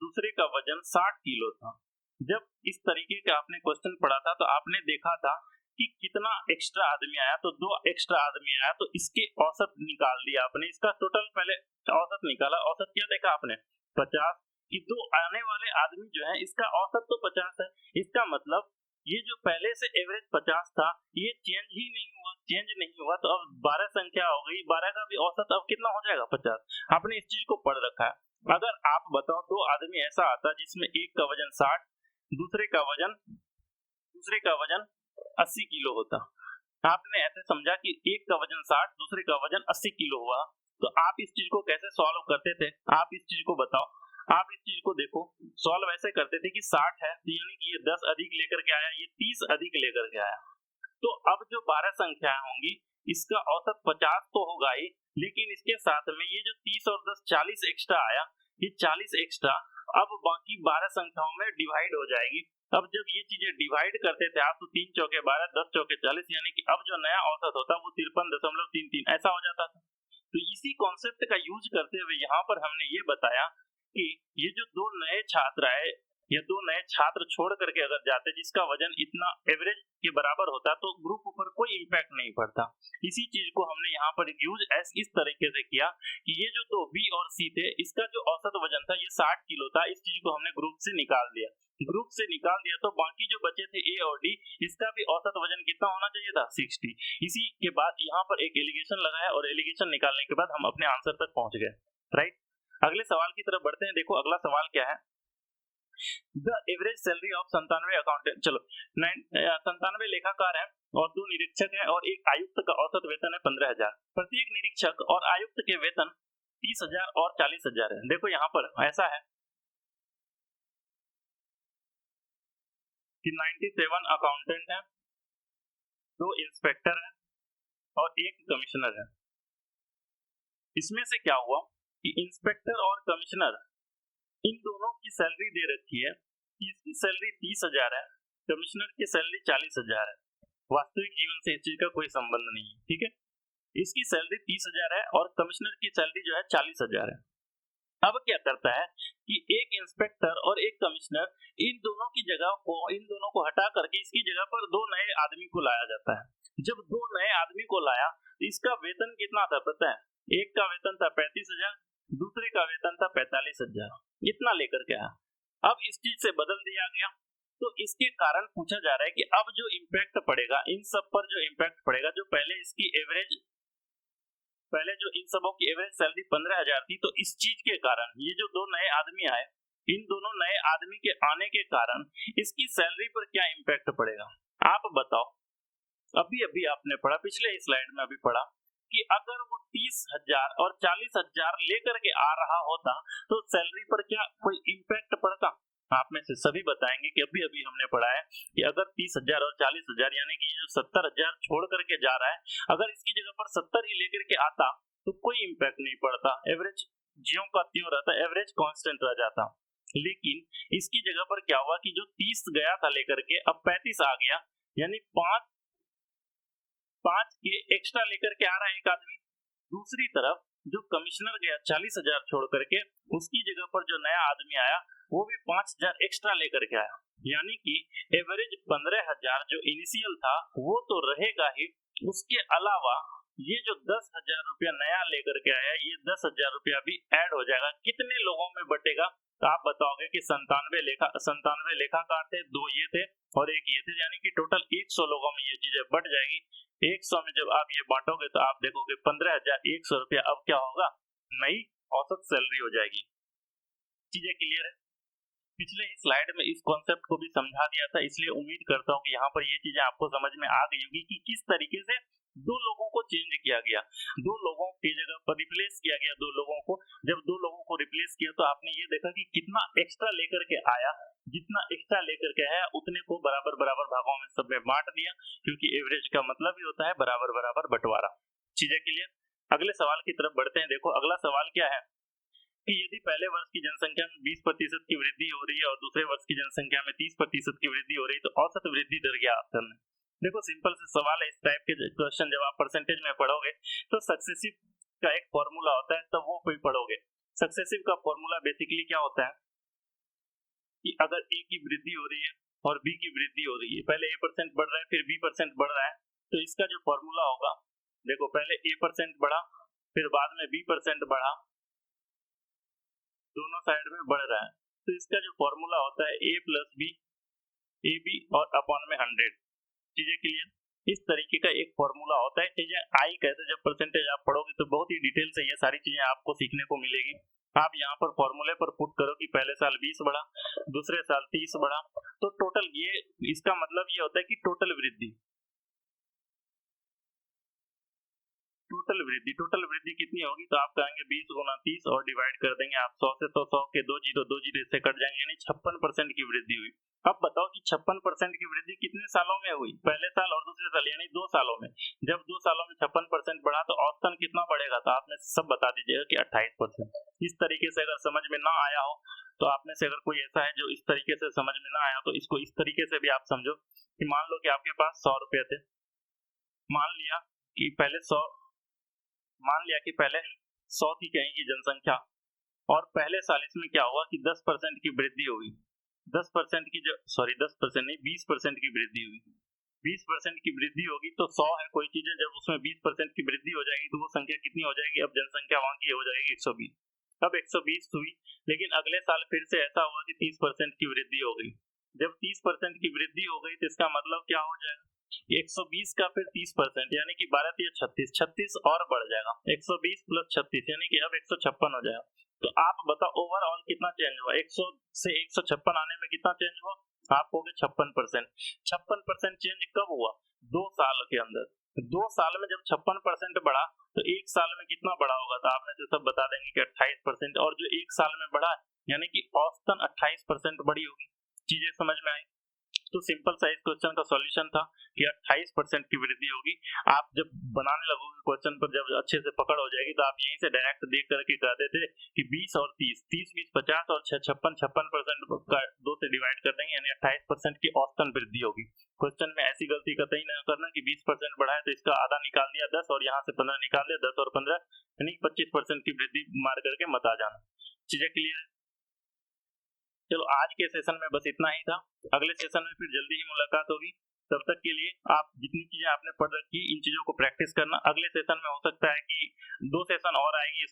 Speaker 1: दूसरे का वजन 60 किलो था। जब इस तरीके का आपने क्वेश्चन पढ़ा था तो आपने देखा था कि कितना एक्स्ट्रा आदमी आया, तो 2 एक्स्ट्रा आदमी आया, तो इसके औसत निकाल दिया आपने, इसका टोटल पहले औसत निकाला। औसत क्या देखा आपने? 50 कि 2 आने वाले आदमी जो है इसका औसत तो 50 है, इसका मतलब ये जो पहले से एवरेज 50 था ये चेंज ही नहीं हुआ, चेंज नहीं हुआ तो अब 12 संख्या हो गई, 12 का भी औसत अब कितना हो जाएगा? 50। आपने इस चीज को पढ़ रखा है। अगर आप बताओ 2 आदमी ऐसा आता जिसमें एक का वजन 60, दूसरे का वजन 80 किलो होता, आपने ऐसे समझा कि एक का वजन 60, दूसरे का वजन 80 किलो हुआ, तो आप इस चीज को कैसे सॉल्व करते थे? आप इस चीज को बताओ, आप इस चीज को देखो, सॉल्व ऐसे करते थे कि 60 है यानी कि ये 10 अधिक लेकर के आया, ये 30 अधिक लेकर के आया, तो अब जो 12 संख्याएं होंगी इसका औसत 50 तो होगा ही, लेकिन इसके साथ में ये जो 30 और 10 40 एक्स्ट्रा आया, ये 40 एक्स्ट्रा अब बाकी 12 संख्याओं में डिवाइड हो जाएगी। अब जब ये चीजें डिवाइड करते थे आप, तो 3 चौके 12, 10 चौके 40, यानी कि अब जो नया औसत होता वो 53.33 ऐसा हो जाता था। तो इसी कॉन्सेप्ट का यूज करते हुए यहाँ पर हमने ये बताया कि ये जो 2 नए छात्र आए या 2 नए छात्र छोड़ करके अगर जाते जिसका वजन इतना एवरेज के बराबर होता तो ग्रुप पर कोई इम्पैक्ट नहीं पड़ता। इसी चीज को हमने यहाँ पर यूज इस तरीके से किया कि ये जो 2 बी और सी थे इसका जो औसत वजन था ये 60 किलो था, इस चीज को हमने ग्रुप से निकाल दिया, तो बाकी जो बचे थे ए और डी, इसका भी औसत वजन कितना होना चाहिए था? 60। इसी के बाद यहाँ पर एक एलिगेशन लगाया और एलिगेशन निकालने के बाद हम अपने आंसर तक पहुंच गए, राइट। अगले सवाल की तरफ बढ़ते हैं। देखो अगला सवाल क्या है, the average salary of 97 accountant, चलो 97 लेखाकार है और 2 निरीक्षक है और एक आयुक्त का औसत वेतन है 15,000। प्रत्येक निरीक्षक और आयुक्त के वेतन 30,000 और 40,000 है। देखो यहाँ पर ऐसा है कि 97 अकाउंटेंट है, 2 इंस्पेक्टर है और 1 कमिश्नर है। इसमें से क्या हुआ कि इंस्पेक्टर और कमिश्नर इन दोनों की सैलरी दे रखी है, इसकी सैलरी 30,000 है, कमिश्नर की सैलरी 40,000 है। वास्तविक जीवन से इस चीज का कोई संबंध नहीं है, ठीक है। इसकी सैलरी 30,000 है और कमिश्नर की सैलरी जो है 40,000 है। अब क्या करता है कि एक इंस्पेक्टर और एक कमिश्नर इन दोनों को हटा करके इसकी जगह पर 2 नए आदमी को लाया जाता है। जब 2 नए आदमी को लाया तो इसका वेतन कितना था पता है? एक का वेतन था 35,000, दूसरे का वेतन था 45,000, इतना लेकर के आया। अब इस चीज से बदल दिया गया, तो इसके कारण पूछा जा रहा है कि अब जो इम्पैक्ट पड़ेगा इन सब पर, जो इम्पैक्ट पड़ेगा, जो पहले जो इन सबों की एवरेज सैलरी 15,000 थी, तो इस चीज के कारण ये जो 2 नए आदमी आए, इन दोनों नए आदमी के आने के कारण इसकी सैलरी पर क्या इम्पैक्ट पड़ेगा? आप बताओ। अभी आपने पढ़ा, पिछले स्लाइड में अभी पढ़ा कि अगर वो 30,000 और 40,000 लेकर के आ रहा होता तो सैलरी पर क्या कोई इम्पैक्ट पड़ता? आप में से सभी बताएंगे कि अभी हमने पढ़ा है कि अगर 30,000 और 40,000 यानी कि जो 70,000 छोड़ करके जा रहा है, अगर इसकी जगह पर 70 ही लेकर के आता तो कोई इम्पैक्ट नहीं पड़ता, एवरेज ज्यों का त्यों रहता, एवरेज कांस्टेंट रह जाता। लेकिन इसकी जगह पर क्या हुआ कि जो 30 गया था लेकर के अब 35 आ गया, यानी 5 के एक्स्ट्रा लेकर के आ रहा है एक आदमी। दूसरी तरफ जो कमिश्नर गया 40,000 छोड़ करके, उसकी जगह पर जो नया आदमी आया वो भी 5,000 एक्स्ट्रा लेकर के आया, यानी कि एवरेज 15,000 जो इनिशियल था वो तो रहेगा ही, उसके अलावा ये जो 10,000 रुपया नया लेकर के आया, ये 10,000 रुपया भी ऐड हो जाएगा। कितने लोगों में बटेगा? तो आप बताओगे कि 97 लेखाकार थे, 2 ये थे और 1 ये थे, यानी कि टोटल 100 लोगों में ये चीजें बढ़ जाएगी। 100 में जब आप ये बांटोगे तो आप देखोगे 15,100 रुपया अब क्या होगा, नई औसत सैलरी हो जाएगी। चीजें क्लियर है? पिछले ही स्लाइड में इस कॉन्सेप्ट को भी समझा दिया था, इसलिए उम्मीद करता हूँ कि यहाँ पर ये चीजें आपको समझ में आ गई होगी कि किस तरीके से 2 लोगों को चेंज किया गया, 2 लोगों की जगह पर रिप्लेस किया गया 2 लोगों को। जब 2 लोगों को रिप्लेस किया तो आपने ये देखा कि कितना एक्स्ट्रा लेकर के आया, जितना एक्स्ट्रा लेकर के आया उतने को बराबर बराबर भागों में सब में बांट दिया, क्योंकि एवरेज का मतलब ही होता है बराबर बराबर बंटवारा। चीजें क्लियर? अगले सवाल की तरफ बढ़ते हैं। देखो अगला सवाल क्या है कि यदि पहले वर्ष की जनसंख्या में 20% की वृद्धि हो रही है और दूसरे वर्ष की जनसंख्या में 30% की वृद्धि हो रही है तो औसत वृद्धि दर क्या आंसर है? देखो सिंपल से सवाल है, इस टाइप के क्वेश्चन जब आप परसेंटेज में पढ़ोगे तो सक्सेसिव का एक फॉर्मूला होता है, तब वो कोई पढ़ोगे। सक्सेसिव का फॉर्मूला बेसिकली क्या होता है कि अगर ए की वृद्धि हो रही है और बी की वृद्धि हो रही है, पहले A% बढ़ रहा है फिर B% बढ़ रहा है, तो इसका जो फॉर्मूला होगा, देखो पहले A% बढ़ा फिर बाद में B% बढ़ा, दोनों साइड में बढ़ रहा है, तो इसका जो फॉर्मूला होता है A plus B, A B और अपॉन में 100। चीजें क्लियर? इस तरीके का एक फॉर्मूला होता है। चीजें आई कैसे, जब परसेंटेज आप पढ़ोगे तो बहुत ही डिटेल से ये सारी चीजें आपको सीखने को मिलेगी। आप यहाँ पर फॉर्मूले पर पुट करो कि पहले साल 20 बढ़ा, दूसरे साल 30 बढ़ा, तो टोटल ये, इसका मतलब ये होता है कि टोटल वृद्धि कितनी होगी, तो आप कहेंगे 20 गुना 30 और डिवाइड कर देंगे आप 100 से, तो 100 के 2 जीरो इससे कट जाएंगे, यानी 56% की वृद्धि हुई। अब बताओ कि 56% की वृद्धि कितने सालों में हुई, पहले साल और दूसरे साल, यानी 2 सालों में। जब 2 सालों में 56% बढ़ा तो औसतन कितना बढ़ेगा, तो आप में सब बता दीजिएगा कि 28%। इस तरीके से अगर समझ में ना आया हो तो आप में से अगर कोई ऐसा है जो इस तरीके से समझ में ना आया तो इसको इस तरीके से भी आप समझो कि मान लो कि आपके पास 100 रुपए थे, मान लिया कि पहले 100 थी कहीं की जनसंख्या, और पहले साल इसमें क्या हुआ कि 10% की वृद्धि हुई, 10% की 10% नहीं 20% की वृद्धि हुई। 20% की वृद्धि होगी तो 100 है कोई चीज है, जब उसमें 20% की वृद्धि हो जाएगी तो वो संख्या कितनी हो जाएगी, अब जनसंख्या वहां की हो जाएगी 120। अब 120 हुई, लेकिन अगले साल फिर से ऐसा हुआ कि 30% की वृद्धि हो गई। जब 30% की वृद्धि हो गई तो इसका मतलब क्या हो जाएगा, 120 का फिर 30%, यानी कि 12 या 36 और बढ़ जाएगा, 120 प्लस 36 यानी कि अब 156 हो जाएगा। तो आप बताओ ओवरऑल कितना चेंज हुआ, 100 से 156 आने में कितना चेंज हुआ, आप कहोगे 56%। 56% चेंज कब हुआ, 2 साल के अंदर। 2 साल में जब 56% बढ़ा तो 1 साल में कितना बढ़ा होगा, तो आप में से सब बता देंगे कि 28%, और जो 1 साल में बढ़ा यानी कि औसतन 28% बढ़ी होगी। चीजें समझ में आई? तो सिंपल सा इस क्वेश्चन का सॉल्यूशन था कि 28% की वृद्धि होगी। आप जब बनाने लगोगे क्वेश्चन पर, जब अच्छे से पकड़ हो जाएगी तो आप यहीं से डायरेक्ट देख करके कह देते कि 20 और 30, 20 50 और 56% का 2 से डिवाइड कर देंगे, यानी 28% की औसतन वृद्धि होगी। क्वेश्चन में ऐसी गलती कतई न करना कि 20% बढ़ा है तो इसका आधा निकाल दिया 10 और यहाँ से 15 निकाल दिया, 10 और 15 यानी 25% की वृद्धि मार करके मत आ जाना। चीजें क्लियर है? चलो आज के सेशन में बस इतना ही था, अगले सेशन में फिर जल्दी ही मुलाकात होगी। तब तक के लिए आप जितनी चीजें आपने पढ़ रखी इन चीजों को प्रैक्टिस करना। अगले सेशन में हो सकता है कि 2 सेशन और आएगी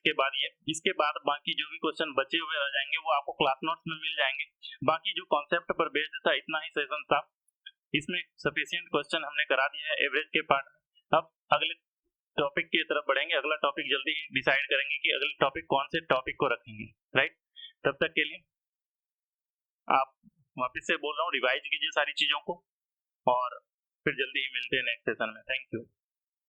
Speaker 1: इसके बाद बाकी जो भी क्वेश्चन बचे हुए रह जाएंगे वो आपको क्लास नोट्स में मिल जाएंगे। बाकी जो कॉन्सेप्ट पर बेस्ड था इतना ही सेशन था, इसमें सफिशिएंट क्वेश्चन हमने करा दिया है एवरेज के पार्ट में। अब अगले टॉपिक की तरफ बढ़ेंगे, अगला टॉपिक जल्दी ही डिसाइड करेंगे कि अगले टॉपिक कौन से टॉपिक को रखेंगे, राइट। तब तक के लिए आप वापस से बोल रहा हूँ, रिवाइज कीजिए सारी चीजों को और फिर जल्दी ही मिलते हैं नेक्स्ट सेशन में। Thank you.